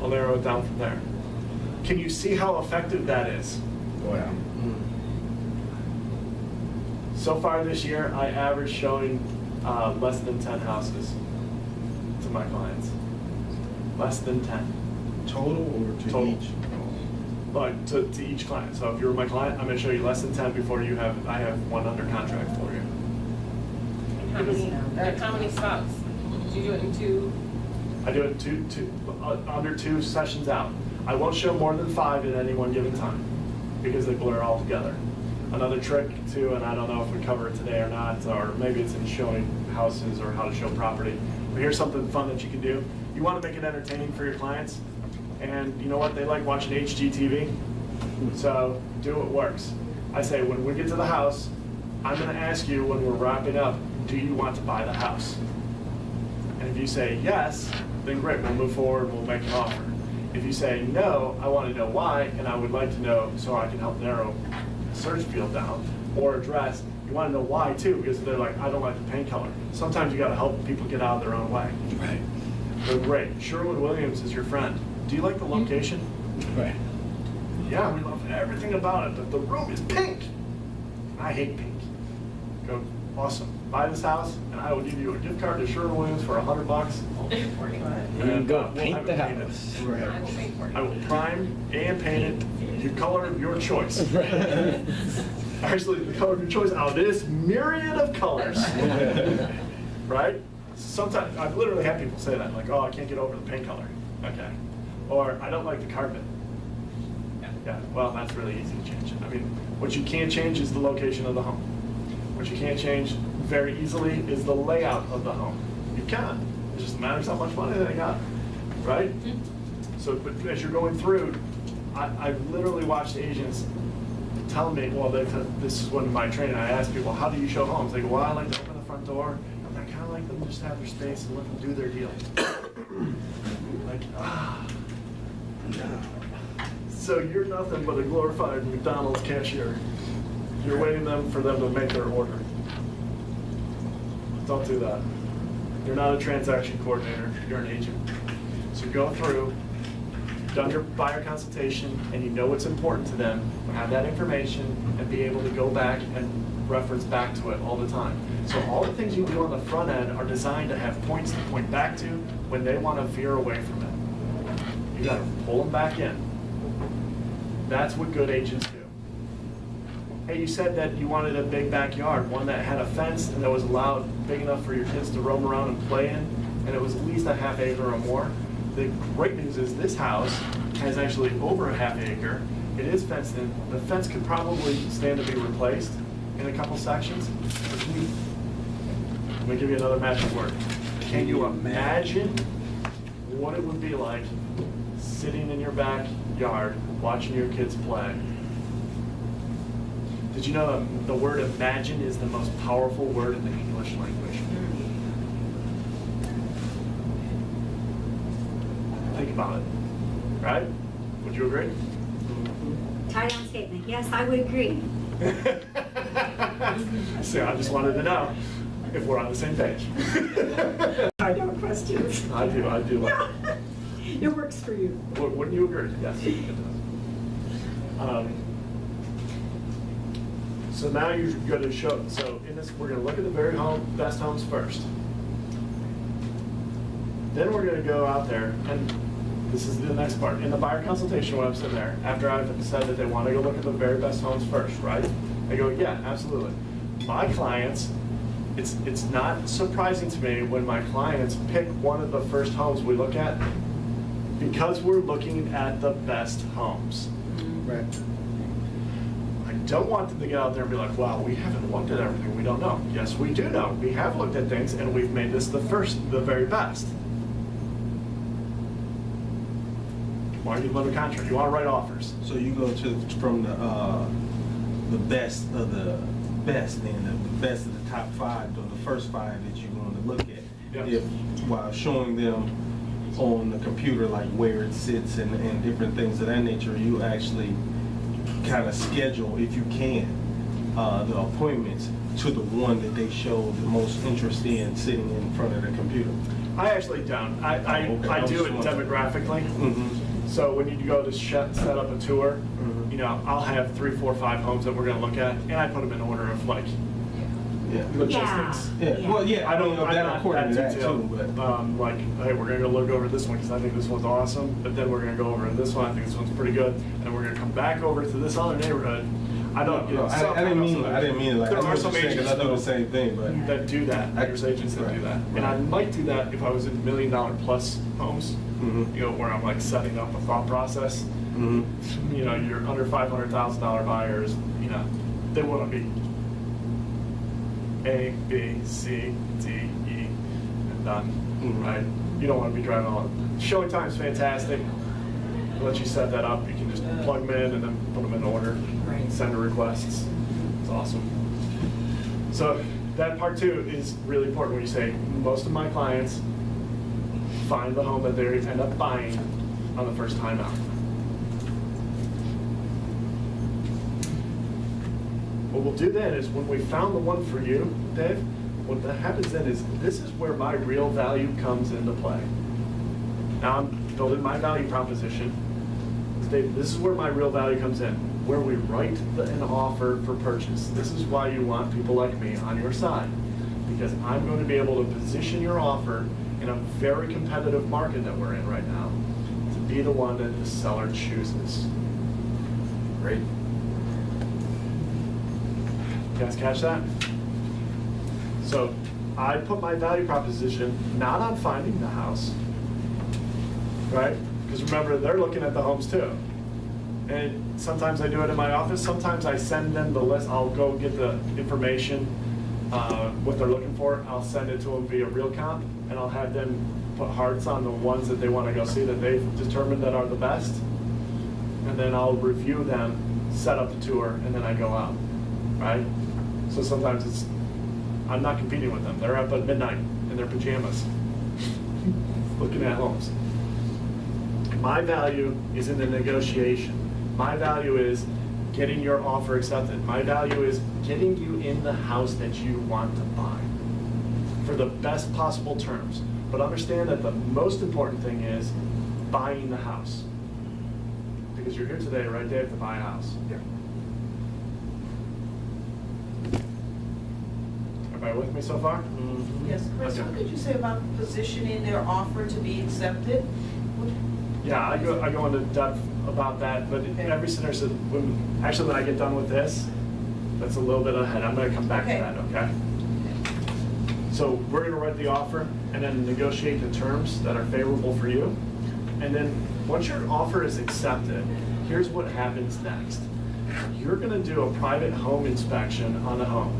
I'll narrow it down from there. Can you see how effective that is? Oh, yeah. So far this year, I average showing less than 10 houses to my clients. Less than 10. Total or to Total. each? But to each client. So if you're my client, I'm going to show you less than 10 before I have one under contract for you. How many spots? Did you do it in 2? I do it under 2 sessions out. I won't show more than 5 at any one given time because they blur all together. Another trick too, and I don't know if we cover it today or not, or maybe it's in showing houses or how to show property. But here's something fun that you can do. You want to make it entertaining for your clients, and you know what? They like watching HGTV, so do what works. I say, when we get to the house, I'm going to ask you when we're wrapping up, do you want to buy the house? And if you say yes, then great, we'll move forward, we'll make an offer. If you say no, I want to know why, and I would like to know so I can help narrow the search field down, or address, you want to know why too, because they're like, I don't like the paint color. Sometimes you got to help people get out of their own way. Right. They're great. Sherwin-Williams is your friend. Do you like the location? Right. Yeah, we love everything about it, but the room is pink. I hate pink. Go, awesome. Buy this house, and I will give you a gift card to Sherwin-Williams for $100. You can go we'll paint have the it painted. house. I will prime and paint it your color of your choice. Actually, the color of your choice out of this myriad of colors. Right? Sometimes, I've literally had people say that, like, oh, I can't get over the paint color. Okay. Or, I don't like the carpet. Yeah, well, that's really easy to change. I mean, what you can't change is the location of the home. What you can't change very easily is the layout of the home. You can. It just matters how much money they got, right? So, but as you're going through, I've literally watched agents tell me, well, this is one of my training, I ask people, how do you show homes? They go, well, I like to open the front door. I kind of like them to just have their space and let them do their deal. Like, So you're nothing but a glorified McDonald's cashier. You're waiting for them to make their order. Don't do that. You're not a transaction coordinator, you're an agent. So go through, you've done your buyer consultation, and you know what's important to them, have that information, and be able to go back and reference back to it all the time. So all the things you do on the front end are designed to have points to point back to when they want to veer away from it. You got to pull them back in. That's what good agents do. Hey, you said that you wanted a big backyard, one that had a fence and that was allowed big enough for your kids to roam around and play in, and it was at least a ½ acre or more. The great news is this house has actually over a ½ acre. It is fenced in. The fence could probably stand to be replaced in a couple sections. It's neat. Let me give you another magic word. Can you imagine what it would be like sitting in your backyard watching your kids play? Did you know that the word imagine is the most powerful word in the English language? about it, right? Would you agree? Tie-down statement, yes, I would agree. So I just wanted to know if we're on the same page. Tie-down questions. I do like it. It works for you. Wouldn't you agree? Yes, it does. So now you're going to show, so in this, we're going to look at the very best homes first. Then we're going to go out there, and this is the next part. In the buyer consultation, when I'm sitting there, after I've said that they want to go look at the very best homes first, right? I go, yeah, absolutely. My clients, it's not surprising to me when my clients pick one of the first homes we look at because we're looking at the best homes. Right. I don't want them to get out there and be like, wow, we haven't looked at everything, we don't know. Yes, we do know. We have looked at things and we've made this the very best. Why do you love a contract? You want to write offers. So you go from the best of the best, then the best of the top 5 or the first 5 that you're going to look at. Yep. If while showing them on the computer like where it sits and different things of that nature, you actually kind of schedule, if you can, the appointments to the one that they show the most interest in sitting in front of the computer. I actually don't. I do it demographically. Mm-hmm. So when you go to set up a tour, you know, I'll have 3, 4, 5 homes that we're going to look at, and I put them in order of like logistics. Yeah. Well, yeah. I don't. know I'm that not according to that that detailed. too, but Like, hey, we're going to go look over this one because I think this one's awesome. But then we're going to go over to this one. I think this one's pretty good, and we're going to come back over to this other neighborhood. I don't. No, I didn't mean it like there I are know some what you're saying, 'cause agents I do the though same thing, but that do that. There's agents that do that, and I might do that if I was in $1 million plus homes. You know, where I'm like setting up a thought process. You know, your under $500,000 buyers, you know, they want to be A, B, C, D, E, and done, right? You don't want to be driving on. Showing time's fantastic. It lets you set that up. You can just plug them in and then put them in order, send requests. It's awesome. So that part 2 is really important when you say most of my clients find the home that they end up buying on the first time out. What we'll do then is when we found the one for you, Dave, what that happens then is this is where my real value comes into play. Now I'm building my value proposition. Dave, this is where my real value comes in, where we write an offer for purchase. This is why you want people like me on your side, because I'm going to be able to position your offer in a very competitive market that we're in right now to be the one that the seller chooses. Great. You guys catch that? So I put my value proposition not on finding the house, right? Because remember, they're looking at the homes too. And sometimes I do it in my office. Sometimes I send them the list. I'll go get the information, what they're looking for. I'll send it to them via RealComp, and I'll have them put hearts on the ones that they want to go see that they've determined that are the best. And then I'll review them, set up the tour, and then I go out, right? So sometimes I'm not competing with them. They're up at midnight in their pajamas, looking at homes. My value is in the negotiation. My value is getting your offer accepted. My value is getting you in the house that you want to buy for the best possible terms. But understand that the most important thing is buying the house. Because you're here today, right, Dave, to buy a house. Yeah. Everybody with me so far? Yes, Chris, what did you say about positioning their offer to be accepted? Yeah, I go into depth about that, but every center said, when I get done with this, that's a little bit ahead. I'm going to come back to that, okay? So we're going to write the offer and then negotiate the terms that are favorable for you. And then once your offer is accepted, here's what happens next. You're going to do a private home inspection on the home.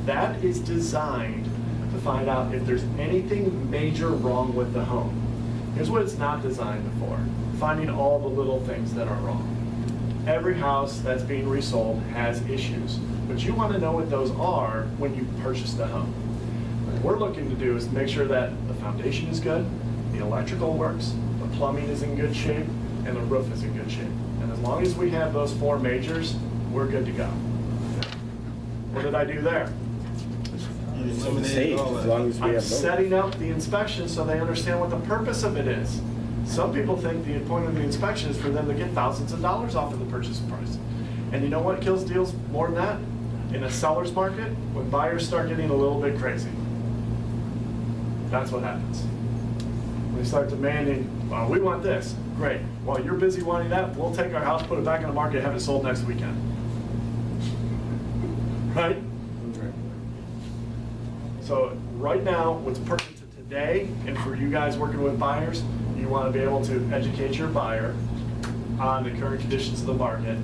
That is designed to find out if there's anything major wrong with the home. Here's what it's not designed for, finding all the little things that are wrong. Every house that's being resold has issues, but you want to know what those are when you purchase the home. What we're looking to do is make sure that the foundation is good, the electrical works, the plumbing is in good shape, and the roof is in good shape. And as long as we have those 4 majors, we're good to go. What did I do there? You Safe, eliminated all as that. long as we I'm have those. setting up the inspection so they understand what the purpose of it is. Some people think the point of the inspection is for them to get thousands of dollars off of the purchase price. And you know what kills deals more than that? In a seller's market, when buyers start getting a little bit crazy. That's what happens. When they start demanding, well, we want this. Great. While you're busy wanting that, we'll take our house, put it back on the market, have it sold next weekend. Right? So right now, what's pertinent to today, and for you guys working with buyers, you want to be able to educate your buyer on the current conditions of the market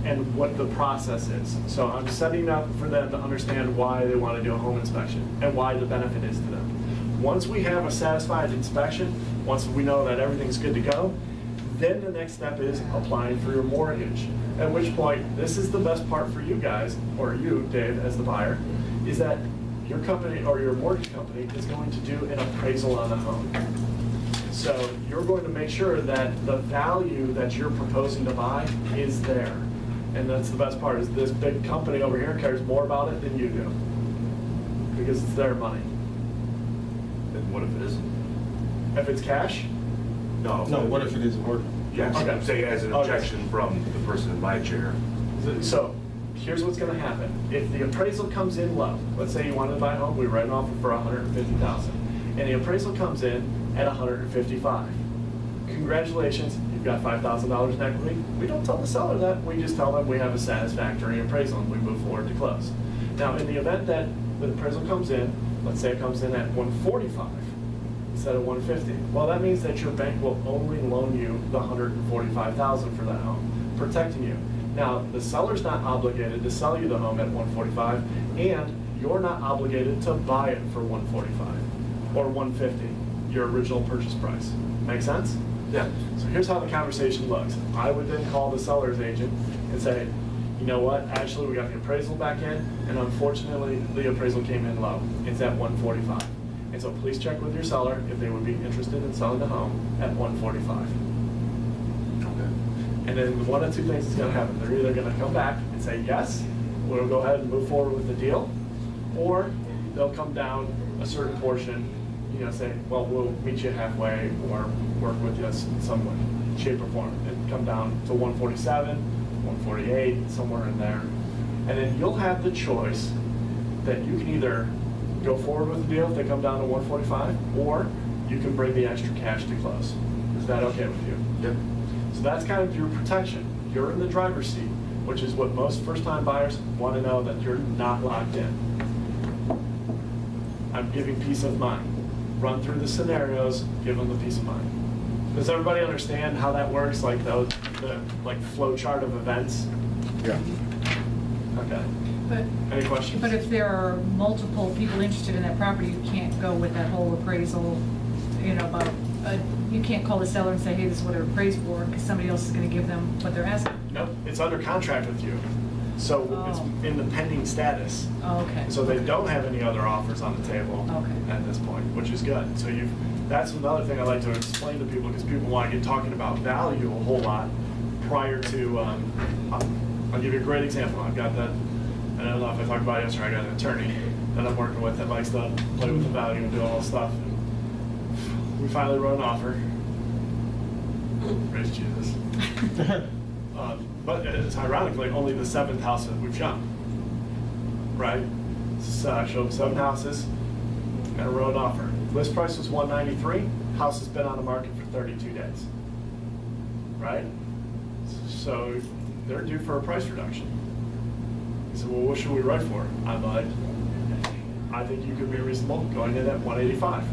and what the process is. So I'm setting up for them to understand why they want to do a home inspection and why the benefit is to them. Once we have a satisfied inspection, once we know that everything's good to go, then the next step is applying for your mortgage. At which point, this is the best part for you guys, or you, Dave, as the buyer, is that your company or your mortgage company is going to do an appraisal on the home. So you're going to make sure that the value that you're proposing to buy is there. And that's the best part, is this big company over here cares more about it than you do. Because it's their money. And what if it isn't? If it's cash, No. No, what if it isn't working? Yes, Okay. I'm saying as an Okay. objection from the person in my chair. so here's what's gonna happen. If the appraisal comes in low, let's say you wanted to buy a home, we write an offer for $150,000, and the appraisal comes in at $155,000. Congratulations, you've got $5,000 in equity. We don't tell the seller that, we just tell them we have a satisfactory appraisal and we move forward to close. Now, in the event that the appraisal comes in, let's say it comes in at $145,000 instead of $150,000, well, that means that your bank will only loan you the $145,000 for that home, protecting you. Now, the seller's not obligated to sell you the home at $145,000, and you're not obligated to buy it for $145,000 or $150,000, your original purchase price. Make sense? Yeah. So here's how the conversation looks. I would then call the seller's agent and say, you know what, actually, we got the appraisal back in, and unfortunately, the appraisal came in low. It's at $145,000. And so please check with your seller if they would be interested in selling the home at $145,000. Okay. And then one of two things is gonna happen. They're either gonna come back and say, yes, we'll go ahead and move forward with the deal, or they'll come down a certain portion, say, well, we'll meet you halfway or work with you in some way, shape or form, and come down to 147, 148, somewhere in there. And then you'll have the choice that you can either go forward with the deal if they come down to 145, or you can bring the extra cash to close. Is that okay with you? Yep. So that's kind of your protection. You're in the driver's seat, which is what most first-time buyers want to know, that you're not locked in. I'm giving peace of mind. Run through the scenarios, give them the peace of mind. Does everybody understand how that works, like the flow chart of events? Yeah. Okay. But, Any questions? but if there are multiple people interested in that property, you can't go with that whole appraisal, about, you can't call the seller and say, hey, this is what it appraised for, because somebody else is gonna give them what they're asking. Nope, it's under contract with you. So it's in the pending status. Oh, okay. So they don't have any other offers on the table Okay. at this point, which is good. So that's another thing I like to explain to people, because people want to get talking about value a whole lot prior to, I'll give you a great example. I've got that, I don't know if I talked about it yesterday, I got an attorney that I'm working with that likes to play with the value and do all this stuff. And we finally wrote an offer. Praise Jesus. But it's ironically only the 7th house that we've shown, right? So I showed 7 houses and I wrote an offer. List price was $193. House has been on the market for 32 days, right? So they're due for a price reduction. He said, well, what should we write for? I'm like, I think you could be reasonable going in at 185.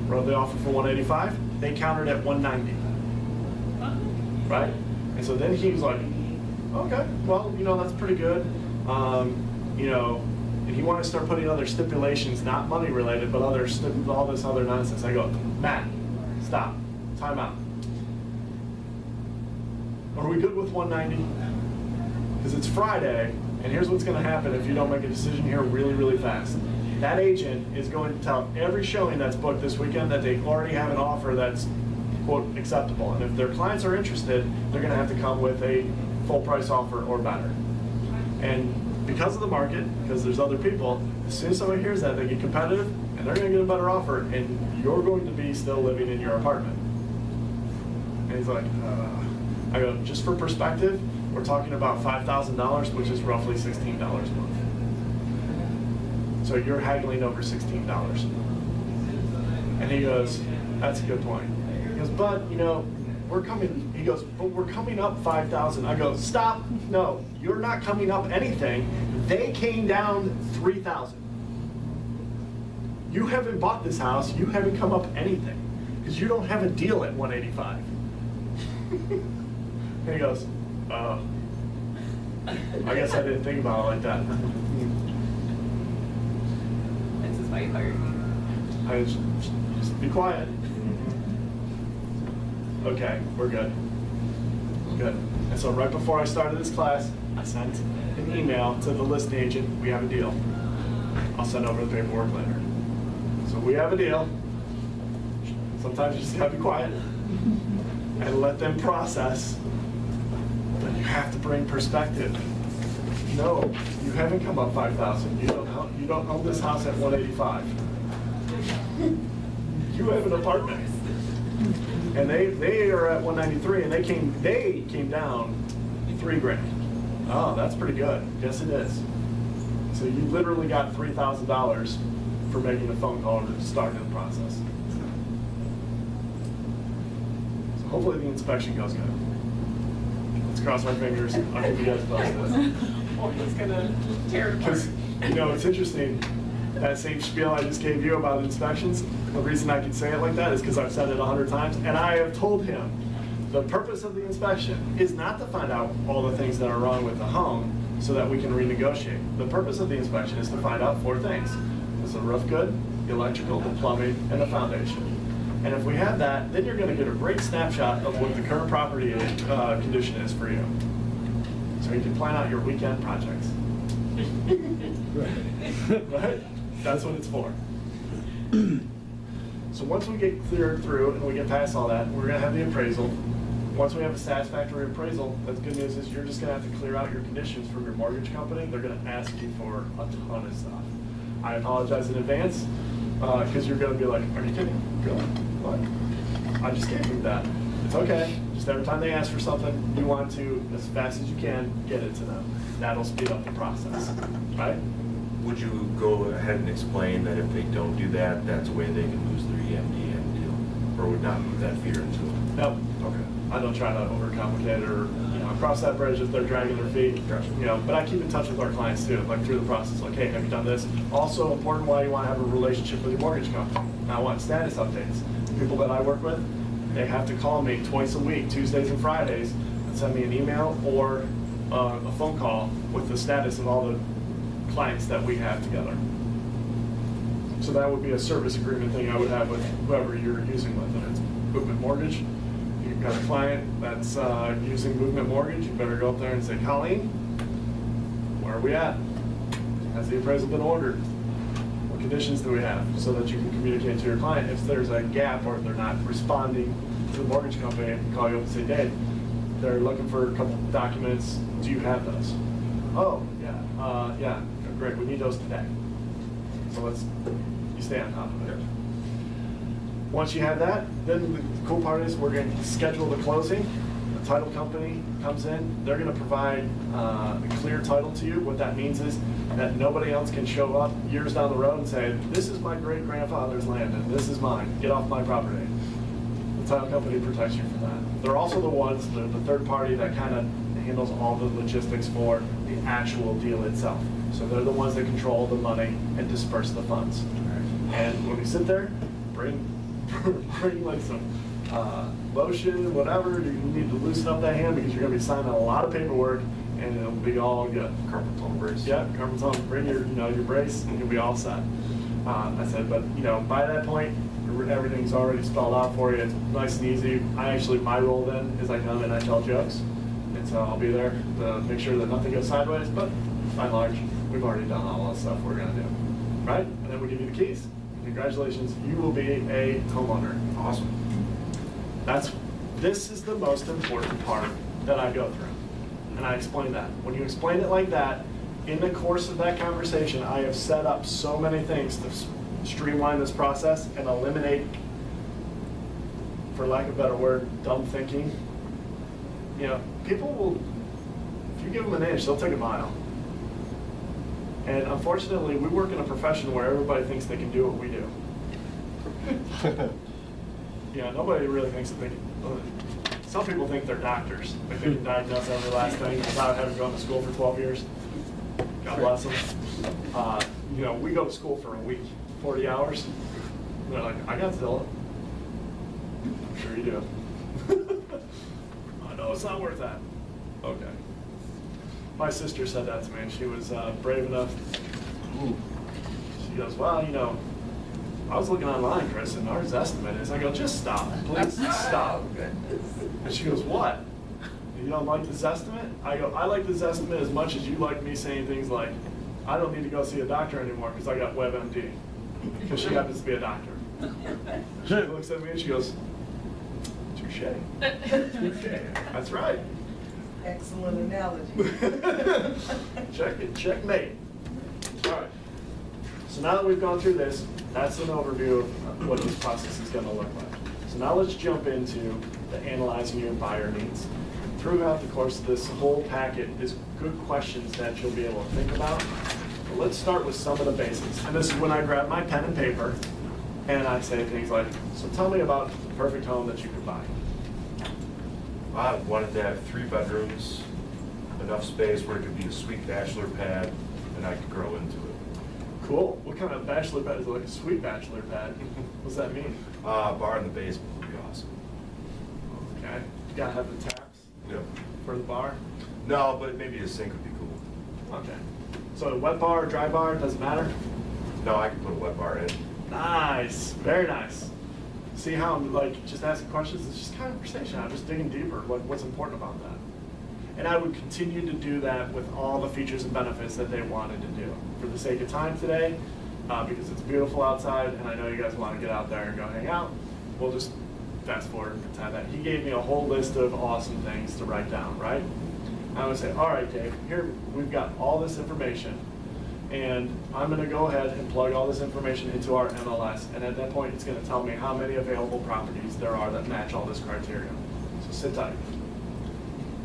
Wrote the offer for 185. They countered at 190, right? And so then he was like, okay, well, that's pretty good. And he wanted to start putting other stipulations, not money related, but all this other nonsense. I go, Matt, stop, time out. Are we good with 190? Because it's Friday, and here's what's gonna happen if you don't make a decision here really, really fast. that agent is going to tell every showing that's booked this weekend that they already have an offer that's, quote, acceptable. And if their clients are interested, they're gonna have to come with a full price offer or better. And because of the market, because there's other people, as soon as somebody hears that, they get competitive and they're gonna get a better offer, and you're going to be still living in your apartment. And he's like, I go, just for perspective, we're talking about $5,000, which is roughly $16 a month. So you're haggling over $16. And he goes, that's a good point. He goes, but, you know, we're coming, he goes, but we're coming up 5,000. I go, stop, no, you're not coming up anything. They came down 3,000. You haven't bought this house, you haven't come up anything, because you don't have a deal at 185. And he goes, I guess I didn't think about it like that. This is why you hired me. I just be quiet. Okay, we're good. Good. And so right before I started this class, I sent an email to the listing agent, we have a deal. I'll send over the paperwork later. So we have a deal. Sometimes you just gotta be quiet and let them process. But you have to bring perspective. No, you haven't come up 5,000. You don't own this house at 185. You have an apartment. And they are at 193, and they came down $3,000. Oh, that's pretty good. Yes, it is. So you literally got $3,000 for making a phone call or starting the process. So hopefully the inspection goes good. Let's cross our fingers. I'll keep you guys posted. Or he's gonna tear it apart. Because, you know, it's interesting, that same spiel I just gave you about inspections, the reason I can say it like that is because I've said it 100 times, and I have told him, the purpose of the inspection is not to find out all the things that are wrong with the home so that we can renegotiate. The purpose of the inspection is to find out 4 things. Is the roof good, the electrical, the plumbing, and the foundation? And if we have that, then you're gonna get a great snapshot of what the current property condition is for you. So you can plan out your weekend projects. Right? That's what it's for. So once we get cleared through and we get past all that, we're gonna have the appraisal. Once we have a satisfactory appraisal, the good news is you're just gonna have to clear out your conditions from your mortgage company. They're gonna ask you for a ton of stuff. I apologize in advance, because you're gonna be like, are you kidding? Really? What? I just gave you that. It's okay. Just every time they ask for something, you want to, as fast as you can, get it to them. That'll speed up the process, right? Would you go ahead and explain that if they don't do that, that's a way they can lose their EMD deal? Or would not put that fear into them? Nope. Okay. I don't try to overcomplicate it or, cross that bridge if they're dragging their feet. Gotcha. But I keep in touch with our clients too, like through the process, like, hey, have you done this? Also important why you want to have a relationship with your mortgage company. I want status updates. People that I work with, they have to call me twice a week, Tuesdays and Fridays, and send me an email or a phone call with the status of all the clients that we have together. So that would be a service agreement thing I would have with whoever you're using with, and it's Movement Mortgage. You've got a client that's using Movement Mortgage, you better go up there and say, Colleen, where are we at? Has the appraisal been ordered? What conditions do we have? So that you can communicate to your client if there's a gap or if they're not responding to the mortgage company and call you up and say, Dave, they're looking for a couple of documents, do you have those? Oh, yeah, yeah, great, we need those today. So you stay on top of it. Once you have that, then the cool part is we're going to schedule the closing. The title company comes in. They're going to provide a clear title to you. What that means is that nobody else can show up years down the road and say, this is my great-grandfather's land and this is mine. Get off my property. The title company protects you from that. They're also the ones, the third party that kind of handles all the logistics for the actual deal itself. So they're the ones that control the money and disperse the funds. And when we sit there, bring like some lotion, whatever, you need to loosen up that hand because you're going to be signing a lot of paperwork and it'll be all good. Carpal tunnel brace. Yeah, carpal tunnel. Bring your brace and you'll be all set. I said, but by that point, everything's already spelled out for you. It's nice and easy. My role then is I come and I tell jokes. And so I'll be there to make sure that nothing goes sideways, but by and large, we've already done all the stuff we're going to do. right? And then we give you the keys. Congratulations, you will be a homeowner. Awesome. This is the most important part that I go through. And I explain that. When you explain it like that, in the course of that conversation, I have set up so many things to streamline this process and eliminate, for lack of a better word, dumb thinking. You know, people will, if you give them an inch, they'll take a mile. And unfortunately, we work in a profession where everybody thinks they can do what we do. Yeah, nobody really thinks that they can. Some people think they're doctors. They think they can diagnose every last thing without having gone to school for 12 years. God bless them. You know, we go to school for a week, 40 hours. And they're like, I got Zilla. I'm sure you do. I know it's not worth that. Okay. My sister said that to me, and she was brave enough. She goes, well, you know, I was looking online, Chris, and ours estimate is. I go, just stop, please, stop. And she goes, what? You don't like this estimate? I go, I like this estimate as much as you like me saying things like, I don't need to go see a doctor anymore because I got WebMD. Because she happens to be a doctor. She looks at me and she goes, touche. Touche. That's right. Excellent analogy. Check it, checkmate. All right. So now that we've gone through this, that's an overview of what this process is going to look like. So now let's jump into the analyzing your buyer needs. Throughout the course of this whole packet is good questions that you'll be able to think about. But let's start with some of the basics. And this is when I grab my pen and paper and I say things like, so tell me about the perfect home that you could buy. I wanted to have 3 bedrooms, enough space where it could be a sweet bachelor pad, and I could grow into it. Cool. What kind of bachelor pad? Is it like a sweet bachelor pad? What does that mean? Bar in the basement would be awesome. Okay. You gotta have the taps Yep. for the bar? No, but maybe a sink would be cool. Okay. So a wet bar, dry bar, doesn't matter? No, I could put a wet bar in. Nice. Very nice. See how I'm like just asking questions? It's just conversation. I'm just digging deeper. What's important about that? And I would continue to do that with all the features and benefits that they wanted to do. For the sake of time today, because it's beautiful outside, and I know you guys want to get out there and go hang out, we'll just fast forward and pretend that. He gave me a whole list of awesome things to write down, right? I would say, all right, Dave, here we've got all this information, and I'm going to go ahead and plug all this information into our MLS, and at that point, it's going to tell me how many available properties there are that match all this criteria. So sit tight.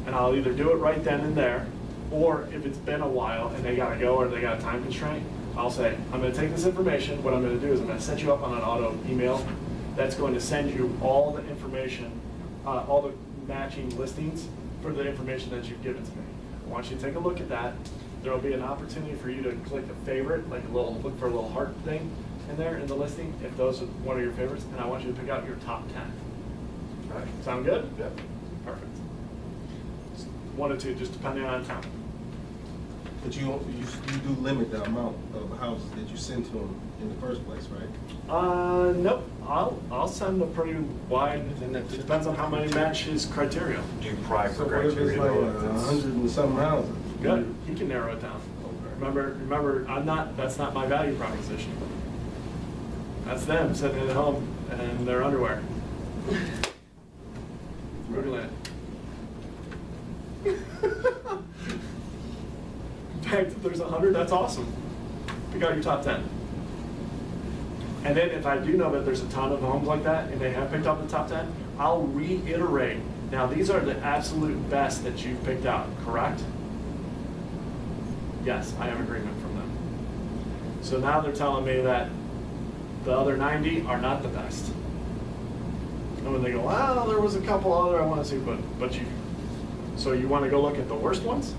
And I'll either do it right then and there, or if it's been a while and they got to go or they got a time constraint, I'll say, I'm going to take this information. What I'm going to do is I'm going to set you up on an auto email that's going to send you all the information, all the matching listings for the information that you've given to me. I want you to take a look at that. There will be an opportunity for you to click a favorite, like a little, look for a little heart thing in there in the listing, if those are one of your favorites, and I want you to pick out your top 10. All right, sound good? Yep. Perfect. 1 or 2, just depending on time. But you do limit the amount of houses that you send to them in the first place, right? Nope. I'll send a pretty wide, and it depends on how many match his criteria. Do you pry for So what if it's criteria? like though, if it's- 100 and some houses? Good. He can narrow it down. Remember, that's not my value proposition. That's them sitting at home in their underwear. Rugerland. In fact, if there's 100, that's awesome. Pick out your top 10. And then if I do know that there's a ton of homes like that, and they have picked out the top 10, I'll reiterate. Now, these are the absolute best that you've picked out, correct? Yes, I have agreement from them. So now they're telling me that the other 90 are not the best. And when they go, well, there was a couple other I want to see, but you, so you want to go look at the worst ones?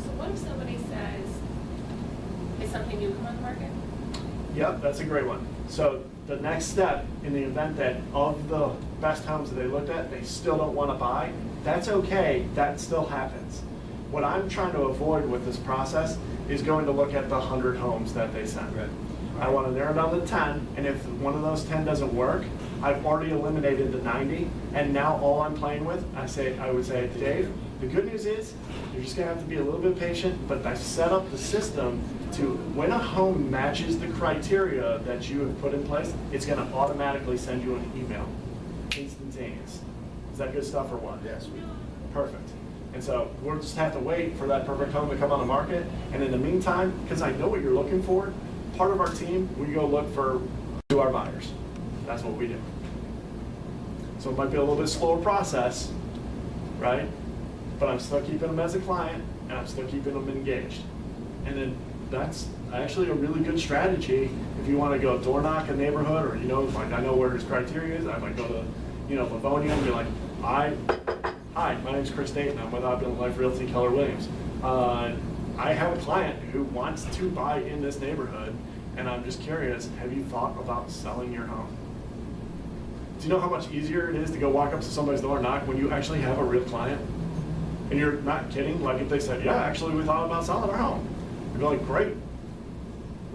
So what if somebody says, is something new come on the market? Yep, that's a great one. So the next step, in the event that of the best homes that they looked at, they still don't want to buy, that's okay, that still happens. What I'm trying to avoid with this process is going to look at the 100 homes that they sent. Right. I want to narrow down to 10, and if one of those 10 doesn't work, I've already eliminated the 90, and now all I'm playing with, I would say, Dave, the good news is, you're just gonna have to be a little bit patient, but I've set up the system to, when a home matches the criteria that you have put in place, it's gonna automatically send you an email, instantaneous. Is that good stuff or what? Yes. Perfect. And so we'll just have to wait for that perfect home to come on the market. And in the meantime, because I know what you're looking for, part of our team, we go look for our buyers. That's what we do. So it might be a little bit slower process, right? But I'm still keeping them as a client, and I'm still keeping them engaged. And then that's actually a really good strategy if you want to go door knock a neighborhood, or like I know where his criteria is. I might go to Livonia and be like, hi, my name's Chris Deighton. I'm with Opulent Life Realty, Keller Williams. I have a client who wants to buy in this neighborhood, and I'm just curious, have you thought about selling your home? Do you know how much easier it is to go walk up to somebody's door and knock when you actually have a real client? And you're not kidding, like if they said, yeah, actually we thought about selling our home. You'd be like, great,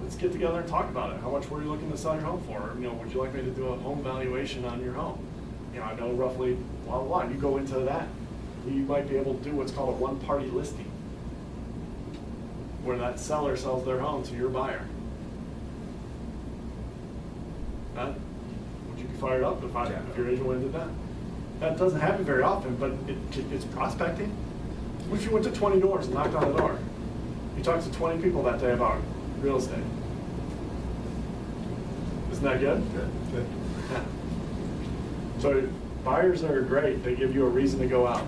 let's get together and talk about it. How much were you looking to sell your home for? Or, would you like me to do a home valuation on your home? I know roughly blah, blah, blah. You go into that, you might be able to do what's called a one-party listing, where that seller sells their home to your buyer. Would you be fired up if your agent went and did that? That doesn't happen very often, but it's prospecting. What if you went to 20 doors and knocked on the door? You talked to 20 people that day about real estate. Isn't that good? Good. Yeah. So buyers are great. They give you a reason to go out.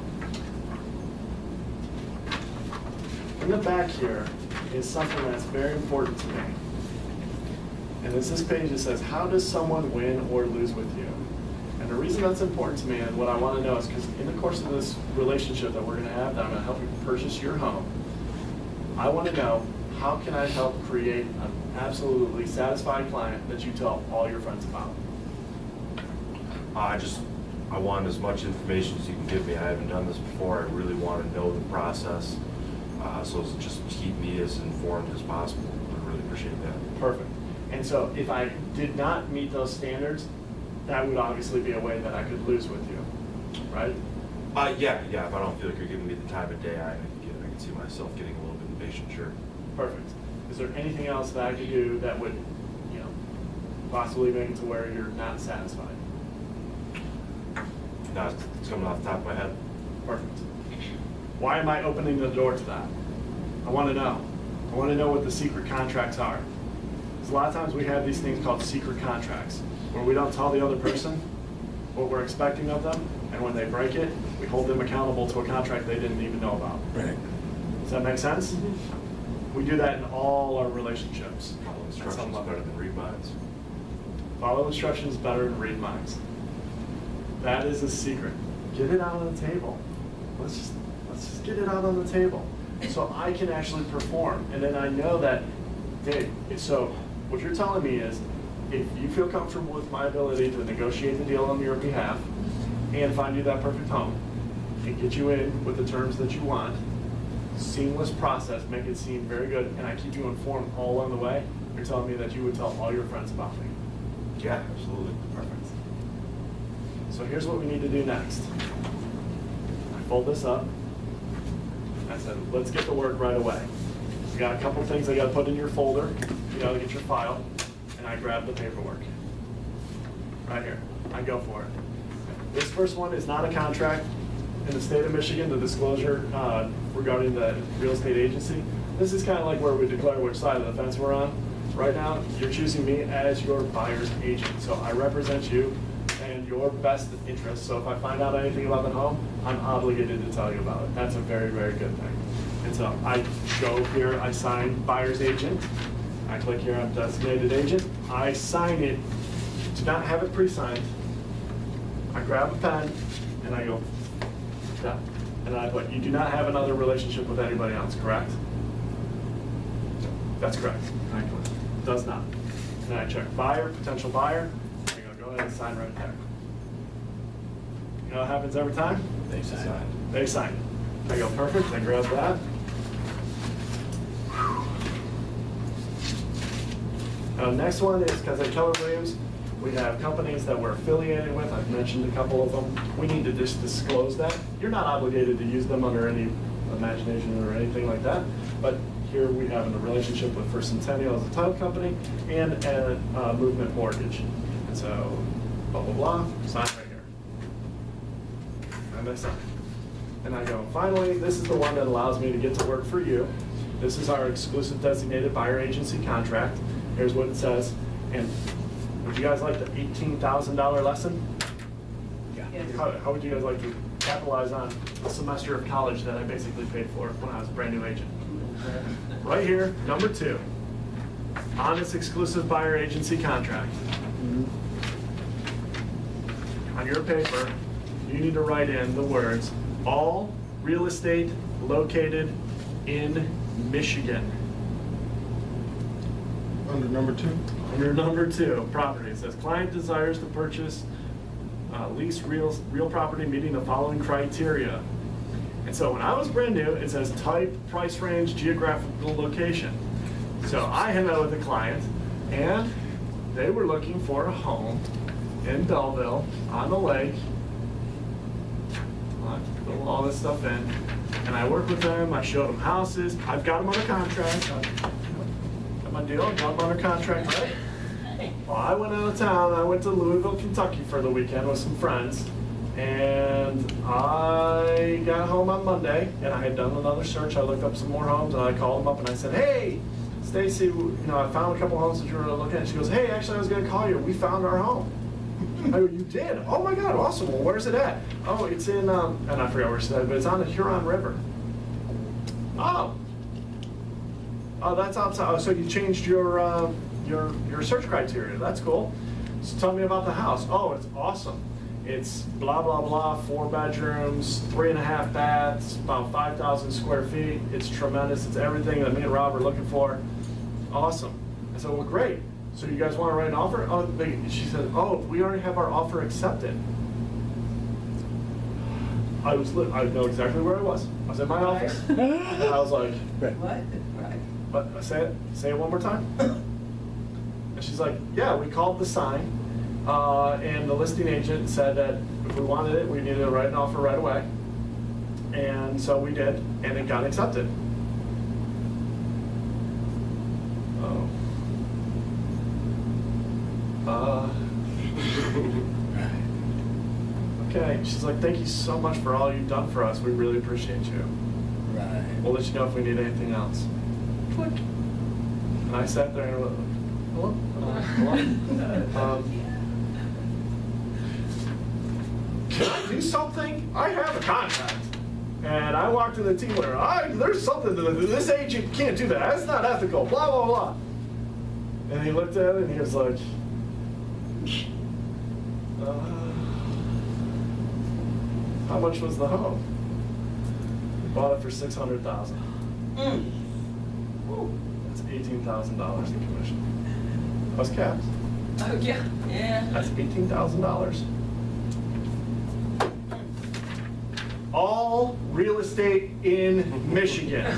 In the back here is something that's very important to me. And it's this page that says, how does someone win or lose with you? And the reason that's important to me and what I want to know is because in the course of this relationship that we're going to have, that I'm going to help you purchase your home, I want to know, how can I help create an absolutely satisfied client that you tell all your friends about? I want as much information as you can give me. I haven't done this before. I really want to know the process. So just keep me as informed as possible. I really appreciate that. Perfect. And so if I did not meet those standards, that would obviously be a way that I could lose with you, right? Yeah. If I don't feel like you're giving me the time of day, I can see myself getting a little bit impatient, sure. Perfect. Is there anything else that I could do that would, possibly make it to where you're not satisfied? No, it's coming off the top of my head. Perfect. Why am I opening the door to that? I want to know. I want to know what the secret contracts are. Because a lot of times we have these things called secret contracts, where we don't tell the other person what we're expecting of them, and when they break it, we hold them accountable to a contract they didn't even know about. Right. Does that make sense? We do that in all our relationships. Follow instructions better than read minds. Follow instructions better than read minds. That is a secret. Get it out on the table. Let's just get it out on the table, so I can actually perform. And then I know that, Dave, so what you're telling me is, if you feel comfortable with my ability to negotiate the deal on your behalf and find you that perfect home and get you in with the terms that you want, seamless process, make it seem very good, and I keep you informed all along the way, you're telling me that you would tell all your friends about me. Yeah, absolutely. Perfect. So here's what we need to do next. I fold this up. I said, let's get to work right away. We got a couple things I got to put in your folder, to get your file, and I grab the paperwork. Right here. I go for it. This first one is not a contract. In the state of Michigan, the disclosure regarding the real estate agency, this is kind of like where we declare which side of the fence we're on. Right now, you're choosing me as your buyer's agent. So I represent you and your best interest. So if I find out anything about the home, I'm obligated to tell you about it. That's a very, very good thing. And so I go here, I sign buyer's agent. I click here on designated agent. I sign it. Do not have it pre-signed. I grab a pen and I go, yeah. And I put, you do not have another relationship with anybody else, correct? That's correct. Does not. And I check buyer, potential buyer. I go ahead and sign right there. You know what happens every time? They sign. They sign it. I go, perfect. I grab that. Now, next one is, because at Keller Williams, We have companies that we're affiliated with. I've mentioned a couple of them. We need to just disclose that. You're not obligated to use them under any imagination or anything like that. But here we have a relationship with First Centennial as a title company and Movement Mortgage. And so, blah, blah, blah, sign right here. And I sign. And I go, finally, this is the one that allows me to get to work for you. This is our exclusive designated buyer agency contract. Here's what it says. And would you guys like the $18,000 lesson? Yeah. How would you guys like to capitalize on a semester of college that I basically paid for when I was a brand new agent? Right here, number 2, on this exclusive buyer agency contract. On your paper, you need to write in the words, all real estate located in Michigan. Under number 2? Under number 2, property, it says client desires to purchase lease real property meeting the following criteria. And so when I was brand new, it says type, price range, geographical location. So I had met with a client and they were looking for a home in Belleville on the lake. I fill all this stuff in and I worked with them, I showed them houses, I've got them under contract. Got my deal, got them under contract, right? Well, I went out of town, I went to Louisville, Kentucky for the weekend with some friends. And I got home on Monday, and I had done another search. I looked up some more homes, and I called them up, and I said, "Hey, Stacy, I found a couple homes that you were looking at." She goes, "Hey, actually, I was going to call you. We found our home." I go, "You did? Oh my God, awesome! Well, where's it at?" "Oh, it's in," and I forgot where she said, but it's on the Huron River. Oh, that's outside. Oh, so you changed your search criteria. That's cool. So tell me about the house. Oh, it's awesome. It's blah, blah, blah, 4 bedrooms, 3.5 baths, about 5,000 square feet. It's tremendous. It's everything that me and Rob are looking for. Awesome. I said, well, great. So you guys want to write an offer? Oh, she said, oh, we already have our offer accepted. I know exactly where I was. I was in my office. And I was like, What? Right. but say it one more time. And she's like, yeah, we called the sign. And the listing agent said that if we wanted it, we needed to write an offer right away. And so we did, and it got accepted. Okay, she's like, thank you so much for all you've done for us. We really appreciate you. Right. We'll let you know if we need anything else. Click. And I sat there and went, hello? Hello? Can I do something? I have a contract. And I walked to the team leader. There's something that this agent can't do that. That's not ethical. Blah, blah, blah. And he looked at it and he was like, how much was the home? We bought it for $600,000. That's $18,000 in commission. Plus caps. Oh, yeah. Yeah. That's $18,000. All real estate in Michigan,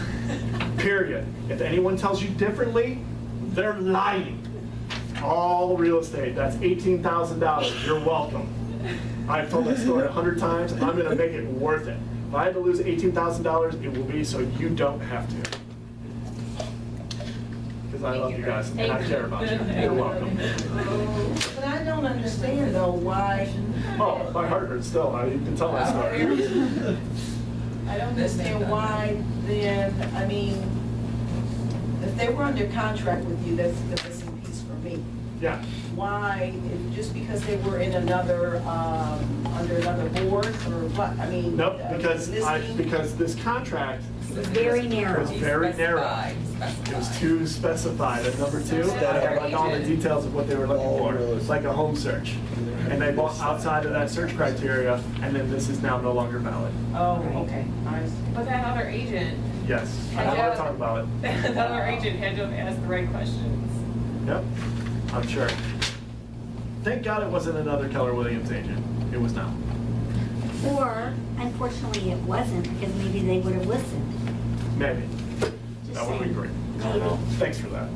period. If anyone tells you differently, they're lying. All real estate, that's $18,000, you're welcome. I've told that story 100 times, I'm gonna make it worth it. If I had to lose $18,000, it will be so you don't have to. Because I love you guys and I care about you. You're welcome. But I don't understand though why. Oh, my heart hurts still, you can tell my story. I don't understand why then, I mean, if they were under contract with you, that's the missing piece for me. Yeah. Why, just because they were in another, under another board or what, I mean. Nope, because this contract It's very narrow. was very narrow. It was too specified at number 2. That had like all the details of what they were looking for. It's like a home search. And they bought outside of that search criteria, and then this is now no longer valid. Oh, okay, I see. But that other agent, Yes, I don't want to talk about it. that other agent had to have asked the right questions. Yep, I'm sure. Thank God it wasn't another Keller Williams agent. It was not. Or, unfortunately, it wasn't, because maybe they would have listened. Maybe. Just That would be saying. great. Maybe. Thanks for that.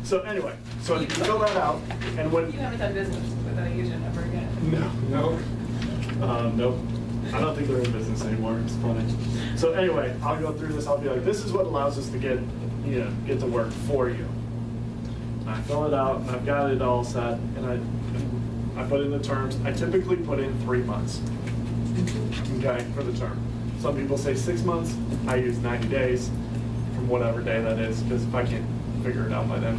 So anyway, so you fill that out, and when. You haven't done business with an agent ever again? No. Nope. I don't think they're in business anymore. It's funny. So anyway, I'll go through this. I'll be like, this is what allows us to get to work for you. And I fill it out, and I've got it all set, and I put in the terms. I typically put in 3 months. Okay, for the term. Some people say 6 months. I use 90 days from whatever day that is, because if I can't figure it out by then,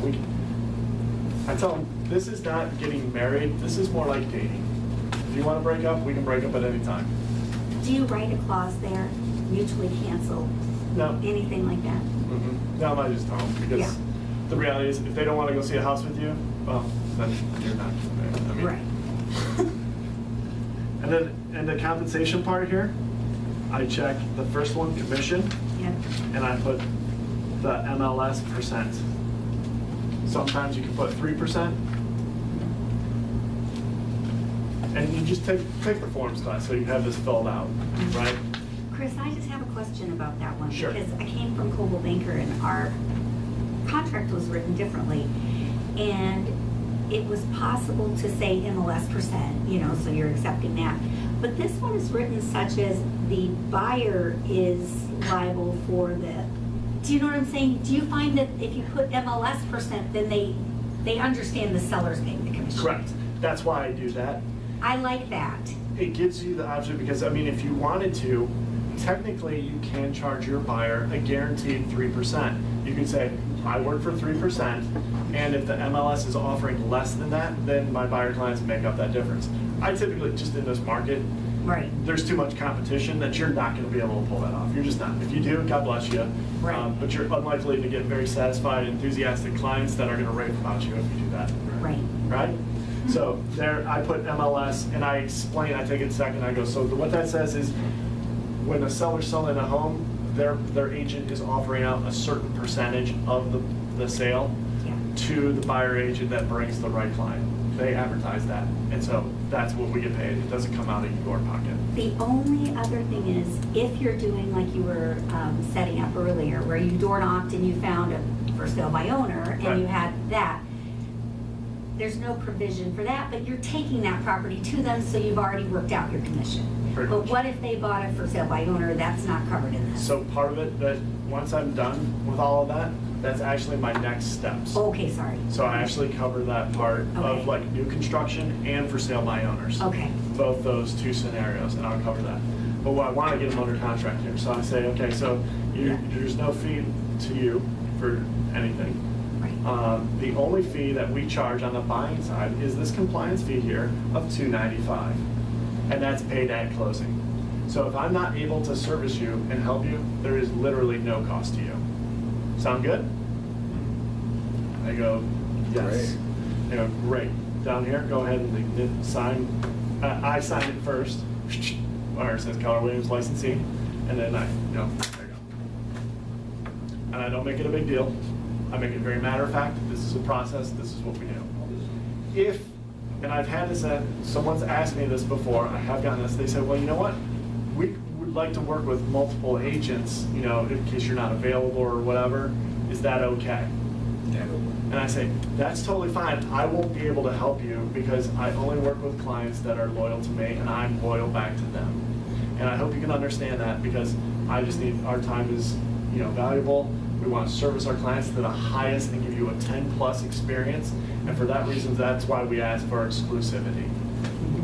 I tell them, this is not getting married. This is more like dating. If you want to break up, we can break up at any time. Do you write a clause there, mutually cancel? No. Anything like that? Mm-hmm. No, I just tell them, because Yeah. the reality is, if they don't want to go see a house with you, well, then you're not. I mean, Right. And then, in the compensation part here, I check the first one, commission, Yeah. and I put the MLS percent. Sometimes you can put 3%. And you just take the forms class, so you have this filled out, right? Chris, I just have a question about that one. Sure. Because I came from Coldwell Banker and our contract was written differently. And it was possible to say MLS percent, so you're accepting that. But this one is written such as the buyer is liable for do you know what I'm saying? Do you find that if you put MLS percent, then they understand the seller's paying the commission? Correct. That's why I do that. I like that. It gives you the option, because, I mean, if you wanted to, technically you can charge your buyer a guaranteed 3%. You can say, I work for 3%, and if the MLS is offering less than that, then my buyer clients make up that difference. I typically, just in this market, Right. there's too much competition that you're not going to be able to pull that off. You're just not. If you do, God bless you. Right. But you're unlikely to get very satisfied, enthusiastic clients that are going to rave about you if you do that. Right. Right? So there, I put MLS, and I explain, I take it a second, I go, so what that says is, when a seller's selling a home, their agent is offering out a certain percentage of the sale Yeah. to the buyer agent that brings the right client. They advertise that, and so that's what we get paid. It doesn't come out of your pocket. The only other thing is, if you're doing like you were setting up earlier, where you door knocked and you found a for sale by owner, and Right. you had that, there's no provision for that, but you're taking that property to them, so you've already worked out your commission. Pretty But much. what if they bought it for sale by owner? That's not covered in this. So part of it, that once I'm done with all of that, that's actually my next steps. Okay, sorry. So I actually cover that part Okay. of like new construction and for sale by owners. Okay. Both those two scenarios, and I'll cover that. But I want to get them under contract here, so I say, okay, so there's no fee to you for anything. Right. The only fee that we charge on the buying side is this compliance fee here of $295, and that's paid at closing. So if I'm not able to service you and help you, there is literally no cost to you. Sound good? I go, yes. They go, great. Down here, go ahead and sign. I sign it first, where it says Keller Williams licensee, and then there you go. And I don't make it a big deal. I make it very matter of fact. This is a process. This is what we do. And I've had this, someone's asked me this before. I have gotten this. They said, well, you know what? We would like to work with multiple agents, in case you're not available or whatever. Is that okay? Yeah. And I say, that's totally fine. I won't be able to help you because I only work with clients that are loyal to me, and I'm loyal back to them. And I hope you can understand that, because I just need, our time is, valuable. We want to service our clients to the highest and give you a 10+ experience. And for that reason, that's why we ask for exclusivity.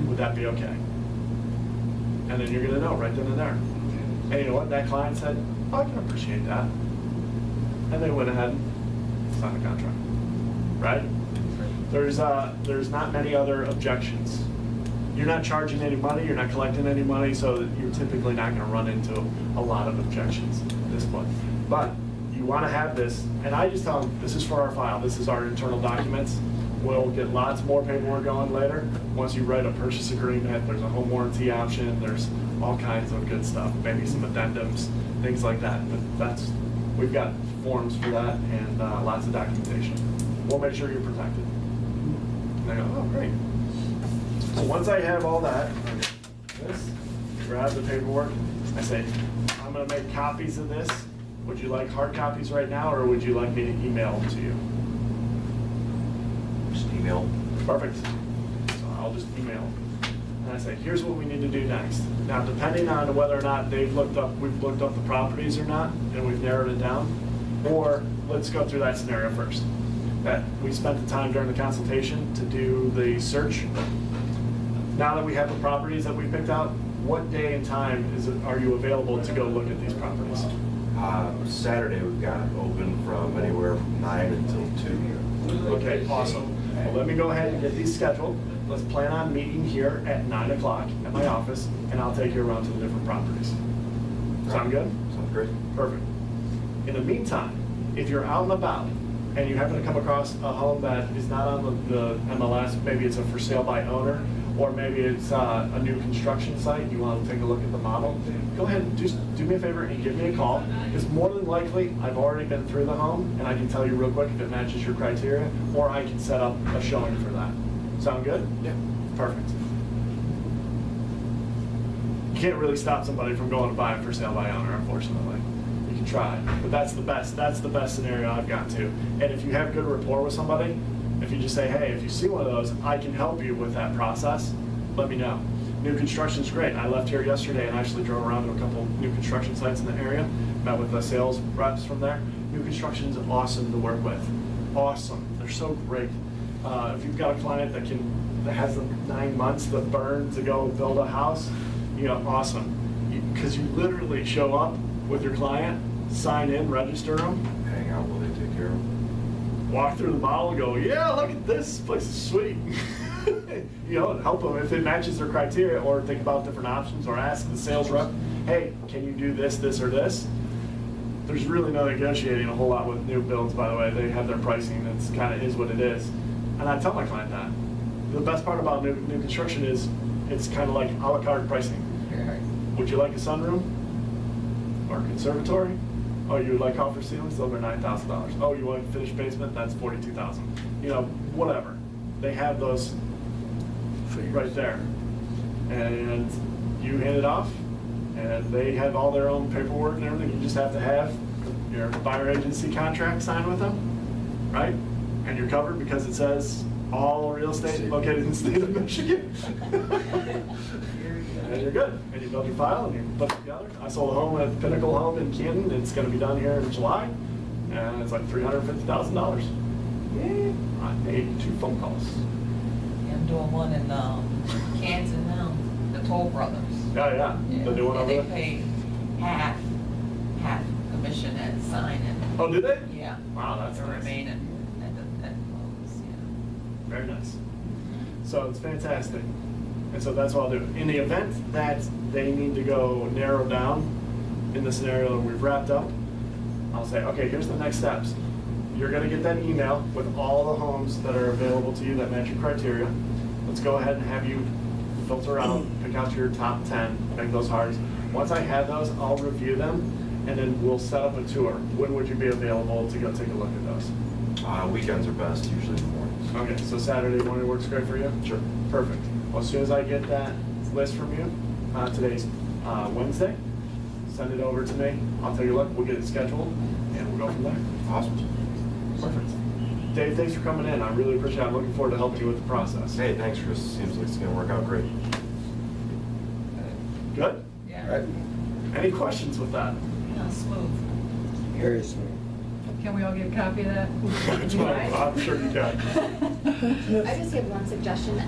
Would that be okay? And then you're going to know right then and there. And you know what? That client said, oh, I can appreciate that. And they went ahead and signed the contract. Right? There's not many other objections. You're not charging any money, you're not collecting any money, so you're typically not going to run into a lot of objections at this point. But you want to have this, and I just tell them, this is for our file, this is our internal documents. We'll get lots more paperwork going later. Once you write a purchase agreement, there's a home warranty option, there's all kinds of good stuff, maybe some addendums, things like that. But we've got forms for that and lots of documentation. We'll make sure you're protected. And I go, oh, great. So once I have all that, grab the paperwork, I say, I'm going to make copies of this. Would you like hard copies right now, or would you like me to email them to you? email. Perfect. So I'll just email. And I say, here's what we need to do next. Now, depending on whether or not we've looked up the properties or not, and we've narrowed it down, or let's go through that scenario first. That we spent the time during the consultation to do the search. Now that we have the properties that we picked out, what day and time are you available to go look at these properties? Saturday we've got open from anywhere from 9 until 2. Okay, awesome. Well, let me go ahead and get these scheduled. Let's plan on meeting here at 9 o'clock at my office, and I'll take you around to the different properties. Sound good? Sounds great. Perfect. In the meantime, if you're out and about and you happen to come across a home that is not on the MLS, maybe it's a for sale by owner, or maybe it's a new construction site, you want to take a look at the model, go ahead and just do me a favor and give me a call, because more than likely, I've already been through the home, and I can tell you real quick if it matches your criteria, or I can set up a showing for that. Sound good? Yeah. Perfect. You can't really stop somebody from going to buy a for sale by owner, unfortunately. You can try, but that's the best scenario I've got to. And if you have good rapport with somebody, if you just say, hey, if you see one of those, I can help you with that process, let me know. New construction's great. I left here yesterday and actually drove around to a couple new construction sites in the area, met with the sales reps from there. New construction's awesome to work with. Awesome. They're so great. If you've got a client that has the 9 months to burn to go build a house, awesome. Because you literally show up with your client, sign in, register them, Hang out while they take care of them. walk through the model and go, yeah, look at this place is sweet. Help them if it matches their criteria, or think about different options, or ask the sales rep, hey, can you do this, this, or this? There's really no negotiating a whole lot with new builds, by the way. They have their pricing. It's kind of is what it is. And I tell my client that. The best part about new construction is it's kind of like a la carte pricing. Would you like a sunroom or a conservatory? Oh, you would like copper ceilings? Those are $9,000. Oh, you want a finished basement? That's $42,000. Whatever. They have those right there. And you hand it off, and they have all their own paperwork and everything. You just have to have your buyer agency contract signed with them, right? And you're covered because it says all real estate located in the state of Michigan. And you're good. And you build your file and you put it together. I sold a home at Pinnacle Home in Canton. It's going to be done here in July. And it's like $350,000. I made 2 phone calls. I'm doing one in Kansas now, the Toll Brothers. Yeah. They're doing over And they there? pay half commission at signing. Oh, did they? Yeah. Wow, that's The nice. remaining at the close, Very nice. So it's fantastic. And so that's what I'll do. In the event that they need to go narrow down in the scenario that we've wrapped up, I'll say, okay, here's the next steps. You're gonna get that email with all the homes that are available to you that match your criteria. Let's go ahead and have you filter out, pick out your top 10, make those hearts. Once I have those, I'll review them, and then we'll set up a tour. When would you be available to go take a look at those? Weekends are best, usually in the mornings. Okay, so Saturday morning works great for you? Sure. Perfect. Well, as soon as I get that list from you, today's Wednesday, send it over to me. I'll take a look, we'll get it scheduled, and we'll go from there. Awesome. Perfect. Dave, thanks for coming in. I really appreciate it. I'm looking forward to helping you with the process. Hey, thanks, Chris. Seems like it's going to work out great. Good? Yeah. Right. Any questions with that? Yeah, smooth. Very smooth. Can we all get a copy of that? I'm sure you can. I just have one suggestion.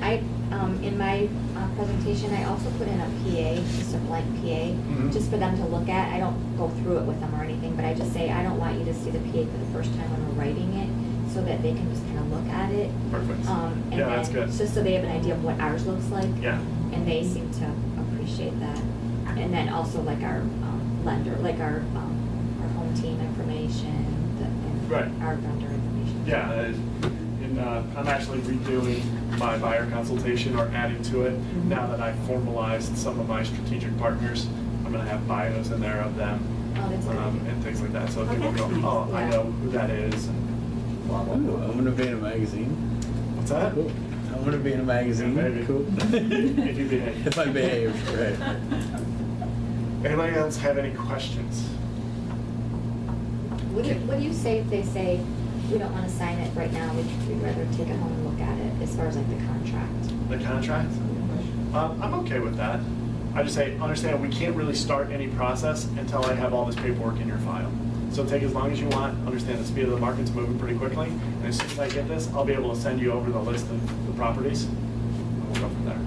In my presentation, I also put in a PA, just a blank PA, just for them to look at. I don't go through it with them or anything, but I just say, I don't want you to see the PA for the first time when we're writing it, so that they can just kind of look at it. Perfect. And Yeah, that's then, good. just so they have an idea of what ours looks like. Yeah. And they seem to appreciate that. And then also like our lender, like our home team information, and Right. our vendor information. Yeah, I'm actually redoing my buyer consultation, or adding to it, now that I've formalized some of my strategic partners. I'm gonna have bios in there of them, Oh, that's good. and things like that, so Oh, people that's go, nice. oh, I Yeah. know who that is, and blah, blah, blah. I'm gonna be in a magazine. What's that? Cool. I'm gonna be in a magazine. Yeah, maybe. Cool. If you behave. If I behave, right. Anybody else have any questions? What do you say if they say, we don't wanna sign it right now, we'd rather take it home and look at it, as far as like the contract. The contract? I'm okay with that. I just say, understand, we can't really start any process until I have all this paperwork in your file. So take as long as you want, understand the speed of the market's moving pretty quickly, and as soon as I get this, I'll be able to send you over the list of the properties, and we'll go from there.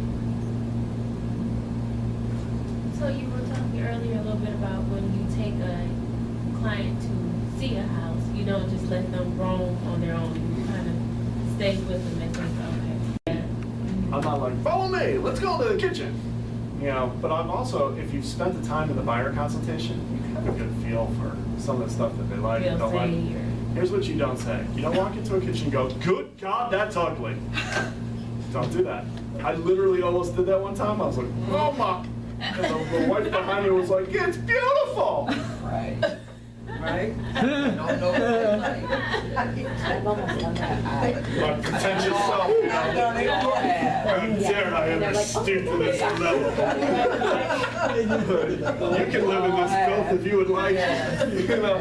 So you were talking earlier a little bit about when you take a client to see a house, you don't just let them roam on their own, you kind of stay with them and think, okay. I'm not like, follow me, let's go to the kitchen. You know, but I'm also, if you've spent the time in the buyer consultation, you have a good feel for some of the stuff that they like and don't like. Here's what you don't say. You don't walk into a kitchen and go, good God, that's ugly. Don't do that. I literally almost did that one time. I was like, oh my. And the wife behind me was like, it's beautiful. Right. Right? Don't know what they like. I've almost done that. My pretentious self, you know. I've done it all. How dare I ever stoop to this level? You can live in this filth if you would like. You know,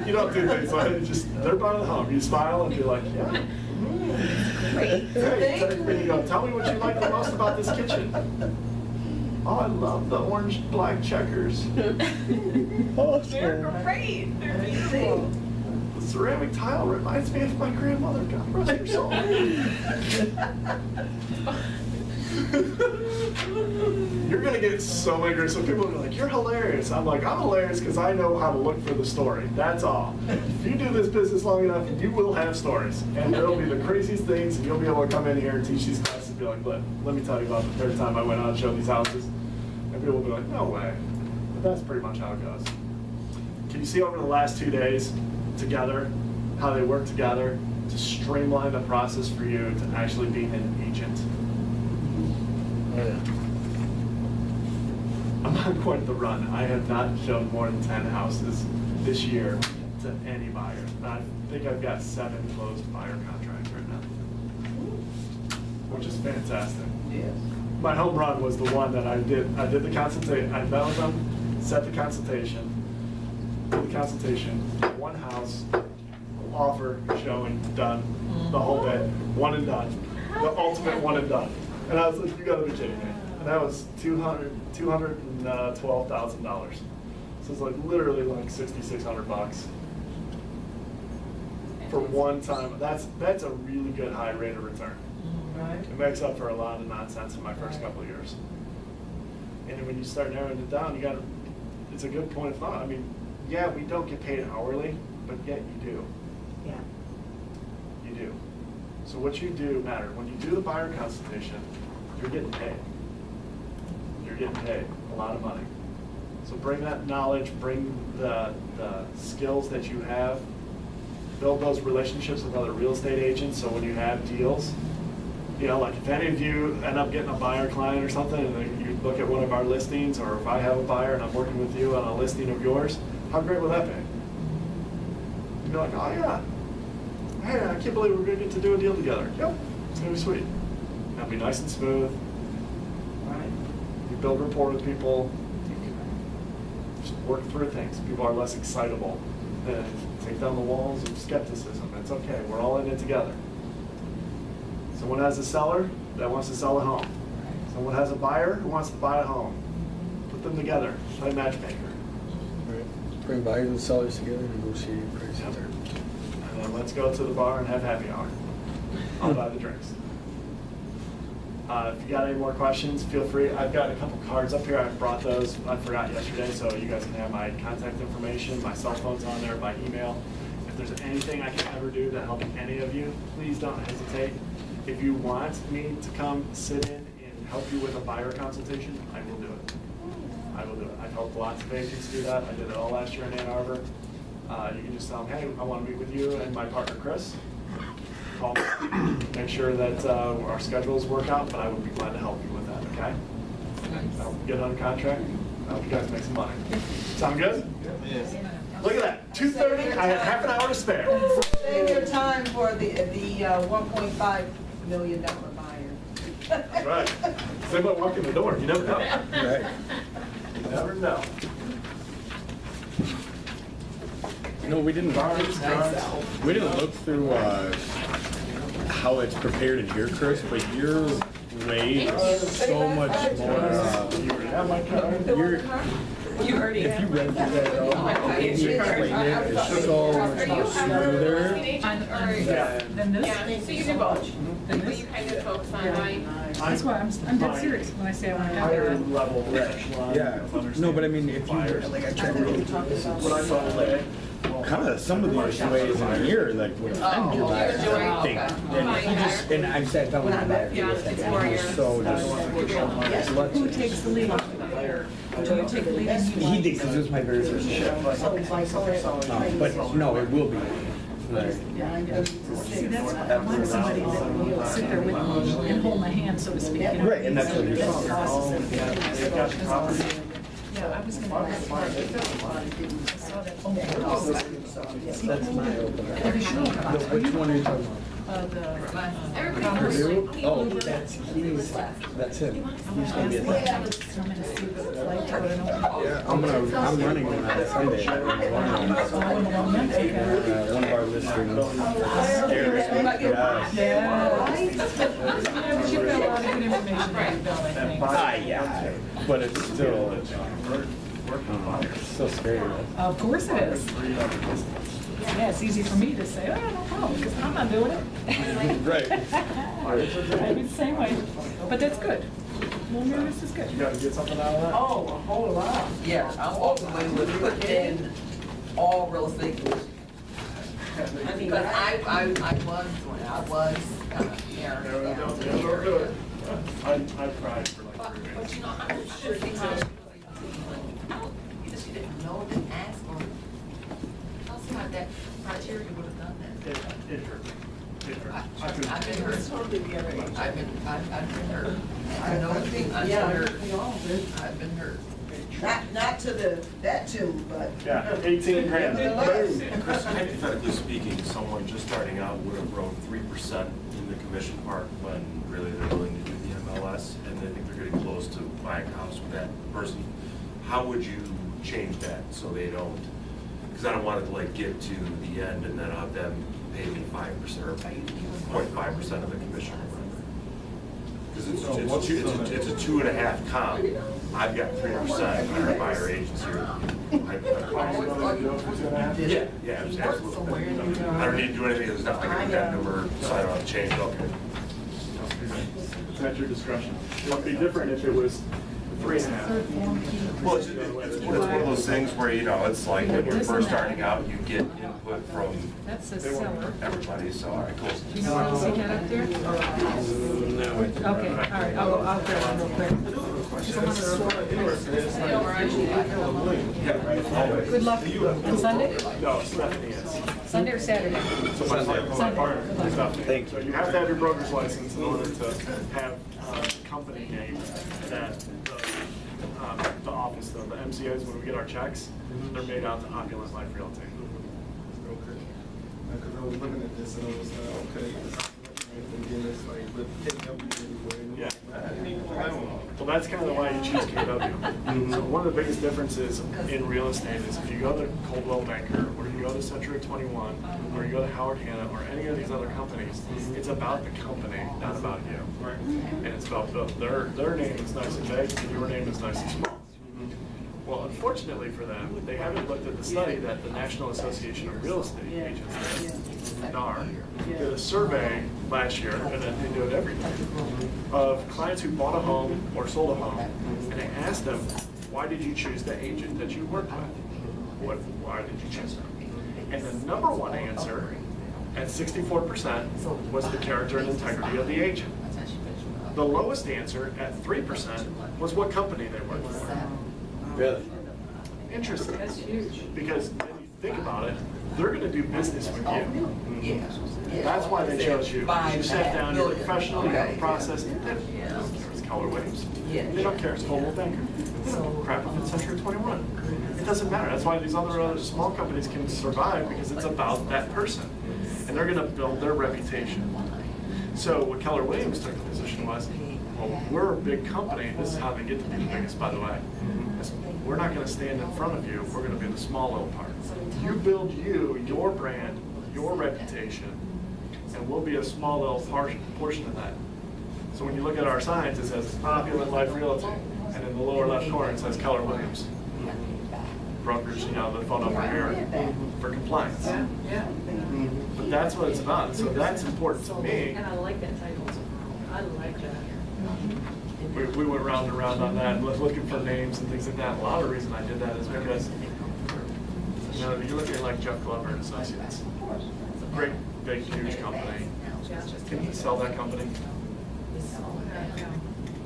you don't do things like just, they're brought it home. You smile and you're like, yeah. Great. There you go. Tell me what you like the most about this kitchen. Oh, I love the orange-black checkers. They're great. They're beautiful. The ceramic tile reminds me of my grandmother. God rest her soul. You're gonna get so many great. So people are like, "You're hilarious." I'm like, "I'm hilarious because I know how to look for the story. That's all. If you do this business long enough, you will have stories, and there'll be the craziest things, and you'll be able to come in here and teach these classes and be like, let me tell you about the third time I went out and showed these houses." And people will be like, "No way." But that's pretty much how it goes. Can you see over the last 2 days together how they work together to streamline the process for you to actually being an agent? Oh, yeah. I'm on quite the run. I have not shown more than 10 houses this year to any buyer. I think I've got 7 closed buyer contracts right now, which is fantastic. Yes. My home run was the one that I did the consultation. I met with them, set the consultation, did the consultation, one house, offer, showing, done, the whole bit, one and done, the ultimate one and done. And I was like, you gotta be kidding me. And that was $212,000. So it's like literally like $6,600 for one time. That's a really good high rate of return. Right. It makes up for a lot of nonsense in my first couple of years. And then when you start narrowing it down, it's a good point of thought. I mean, yeah, we don't get paid hourly, but yet you do. Yeah. You do. So what you do matters. When you do the buyer consultation, you're getting paid. You're getting paid a lot of money. So bring that knowledge, bring the skills that you have, build those relationships with other real estate agents, so when you have deals, you know, like if any of you end up getting a buyer client or something, and then you look at one of our listings, or if I have a buyer and I'm working with you on a listing of yours, how great would that be? You'd be like, oh yeah, hey, I can't believe we're gonna get to do a deal together. Yep, it's gonna be sweet. It'll be nice and smooth. Right? You build rapport with people. You can just work through things. People are less excitable. And take down the walls of skepticism. It's okay. We're all in it together. Someone has a seller that wants to sell a home. Someone has a buyer who wants to buy a home. Put them together. Play matchmaker. Right. Bring buyers and sellers together, negotiate a price. Yep. And then let's go to the bar and have happy hour. I'll buy the drinks. If you got any more questions, feel free. I've got a couple cards up here. I brought those. I forgot yesterday, so you guys can have my contact information. My cell phone's on there, my email. If there's anything I can ever do to help any of you, please don't hesitate. If you want me to come sit in and help you with a buyer consultation, I will do it. I will do it. I've helped lots of agents do that. I did it all last year in Ann Arbor. You can just tell them, hey, I want to meet with you and my partner, Chris. Call me. Make sure that our schedules work out, but I would be glad to help you with that, okay? I'll get on contract. I hope you guys make some money. Sound good? Yes. Look at that, 2:30, I have half an hour to spare. Save your time for the $1.5 million buyer. That's right. Same about walking the door, you never know. Right. You never know. No, we didn't. We didn't look through how it's prepared in here, Chris. But your way is so much more. You already If you read that and you explain it, it's so much more smoother. Than this? Yeah, so you do both. Than But this? you kind of focus on like, That's why I'm dead serious when I say I want to have Higher it. level echelon Yeah. of No, understanding but I mean, if you like, I tried to really what I thought today. kind of some of these ways in here, like would offend your buyer, I think. And if you just, and I've sat down with my buyer, yeah, it's more your. so just. Who takes the lead? Do you take the lead? He did, because it was my very first show. But no, it will be. Like, See, that's why I want somebody that will sit there with me and hold my hand, so to speak. You know? Right, and that's what you're That's saying. awesome. Yeah, I was gonna ask. I saw that. That's my opener. The show. Which one are you talking about? The. Oh, that's him. He's gonna be at that. Yeah, I'm running on Sunday. One of our listings. Eric. Yeah. But you've got a lot of good information that you've done, I think. Yeah, but it's still, it's so scary. Of course it is. Yeah, it's easy for me to say, oh, no problem, because I'm not doing it. Right. I'd be the same way, but that's good. Well, maybe this is good. You gotta get something out of that? Oh, a whole lot. Yeah, I'm walking away with putting in all real estate. Because I was kind of Don't do it. I cried for like 3 But days. you know, I'm sure things are. You just didn't know, didn't ask, or else not that criteria would have done that. It hurt. It hurt. I've been hurt. I've been hurt. I know it's been, I've been hurt. I've been hurt. Not to that tune, but. Yeah, 18 grand. Chris, hypothetically speaking, someone just starting out would have wrote 3% in the commission part when really they're willing to do the MLS, and they think they're getting close to buying a house with that person. How would you change that so they don't? Because I don't want it to like get to the end and then have them pay me 5% or 0.5% of the commission. Because it's a 2.5 comp. I've got 3% on our buyer agents here. Yeah, absolutely. I don't need to do anything, there's nothing like that number, so I don't have to change, okay. It's at your discretion. It would be different if it was 3.5. Well, it's one of those things where, you know, it's like when you're first starting out, you get input from That's a seller. everybody, so all right, cool. You know what, see that up there? Okay, all right, I'll grab it real quick. Good luck on Sunday? No, Stephanie is. Sunday or Saturday? So my partner, Stephanie. Thank you. So you have to have your broker's license in order to have company name that the office, the MCAs, when we get our checks, they're made out to Opulent Life Realty. Okay. Because I was looking at this and I was like, okay, and then it's like, but KW anyway. Yeah. Well, that's kind of why you choose KW. So one of the biggest differences in real estate is if you go to Coldwell Banker, or you go to Century 21, or you go to Howard Hanna, or any of these other companies, it's about the company, not about you. And it's about their name is nice and big, and your name is nice and small. Well, unfortunately for them, they haven't looked at the study that the National Association of Real Estate Agents, NAR, did a survey last year, and then they do it every year, of clients who bought a home or sold a home, and they asked them, why did you choose the agent that you worked with? Why did you choose them? And the number one answer, at 64%, was the character and integrity of the agent. The lowest answer, at 3%, was what company they worked for. Really? Interesting. That's huge. Because when you think about it, they're gonna do business with you. Yeah. That's why they chose you. You sat down, you're professional, you have a Okay. process. They don't care it's Keller Williams. Yeah. They don't care it's Coldwell Banker. They don't give a crap if it's Century 21. It doesn't matter. That's why these other small companies can survive, because it's about that person. And they're gonna build their reputation. So what Keller Williams took the position was, well, we're a big company. This is how they get to be the biggest, by the way. We're not gonna stand in front of you, we're gonna be the small L part. You build you, your brand, your reputation, and we'll be a small L portion of that. So when you look at our signs, it says Opulent Life Realty, and in the lower left corner, it says Keller Williams. Brokers, you know, the phone number here for compliance. But that's what it's about, so that's important to me. And I like that title. I like that. We went round and round on that, looking for names and things like that. A lot of the reason I did that is because, you know, you look at like Jeff Glover and Associates. Great, big, huge company. Can you sell that company?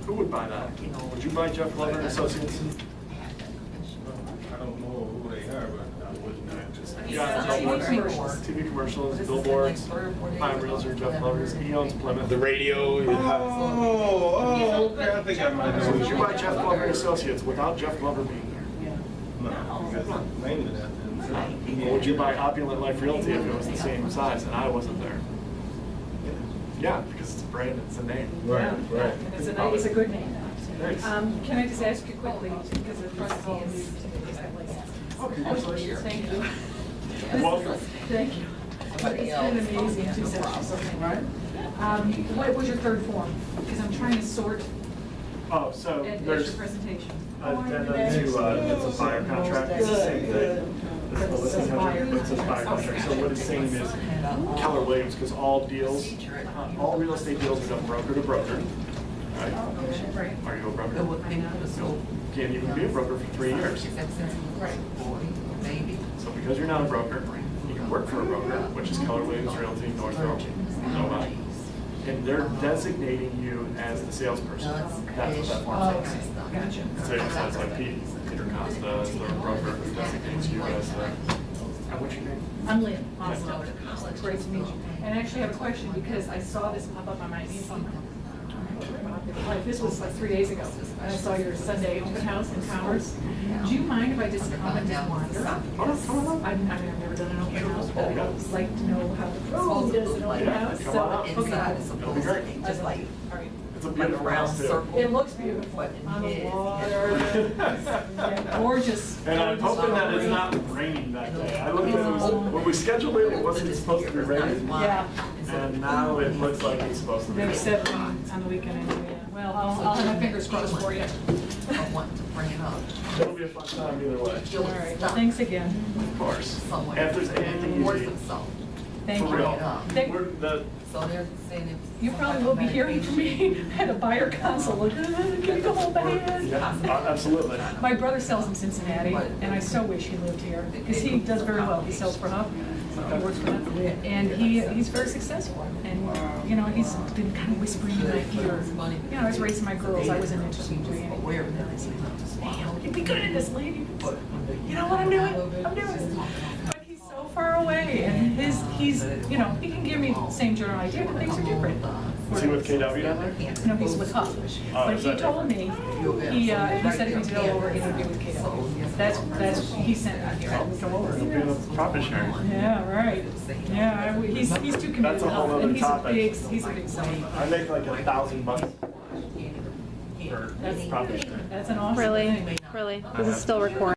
Who would buy that? Would you buy Jeff Glover and Associates? I don't know who they are, but I wouldn't. Yeah, TV commercials, billboards. Prime Realtor, Jeff Glover. He owns Plymouth. The radio. Okay, I think I might know. Would you buy Jeff Glover and Associates without Jeff Glover being here? No, because the name of that. Or would you buy Opulent Life Realty if it was the same size and I wasn't there? Yeah, because it's a brand, it's a name. Right, right. And it's a good name. Thanks. Can I just ask you quickly, because the front of all of these, Oh, congratulations. thank you. Welcome. Thank you. It's been amazing 2 sessions, right? What was your third form? Because I'm trying to sort Oh, so at your there's presentation. addendum to, it's a buyer contract, it's the same thing. This is the listing contract, but it's a buyer contract. So what it's saying is Keller Williams, because all deals, all real estate deals are done broker to broker, right? Right. Are you a broker? So, Can't even be a broker for 3 years. Right. Maybe. So because you're not a broker, you can work for a broker, which is Keller Williams Realty, Northville, Nova. And they're designating you as the salesperson. That's what that form says. Gotcha. So it says like Peter Costa is the broker who designates you as the, and what's your name? I'm Lynn. Awesome. Great to meet you. And I actually have a question because I saw this pop up on my email. Like this was like 3 days ago. And I saw your Sunday open house in Powers. Do you mind if I just come and just wander? I've never done an open house, but I would like to know how the pro does an open house. Come So, on up. okay. It'll be great. Just like, All right. It's a beautiful house too. It looks beautiful on the water. Yeah, gorgeous. And I'm hoping that it's not raining that day. I looked at it, when we scheduled it, it wasn't supposed to be raining. Yeah. And now it looks like it's supposed to be. They've said on the weekend anyway. Yeah. Well, I'll have my fingers crossed for you. I want to bring it up. It'll be a fun time either way. All right. Well, thanks again. Of course. If there's anything you need, Thank for you. real. Thank- We're the, So they're saying it's. You probably will be hearing from me at a buyer consult. Like, can you come home bad? yeah, absolutely. My brother sells in Cincinnati, and I so wish he lived here because he does very well. He sells for Huff. He works for them, and he's very successful. And you know, he's been kind of whispering in my ear. You know, I was raising my girls. I was in industry. Aware of that. It's Damn, you'd be good at this, lady. You know what I'm doing? I'm doing this. But he's so far away, and he's, you know, he can give me the same general idea, but things are different. Is he with KW down there? No, he's with Huff. But is he that told me, he said if he's available over, he would be with KW. That's, he sent me here. I would come over. He'll be in a profit sharing. Yeah, right. Yeah, he's too committed That's a to whole Huff, other and topic. he's a big seller. I make like $1,000 for profit sharing. That's an awesome Really? thing. Really? This is still recording.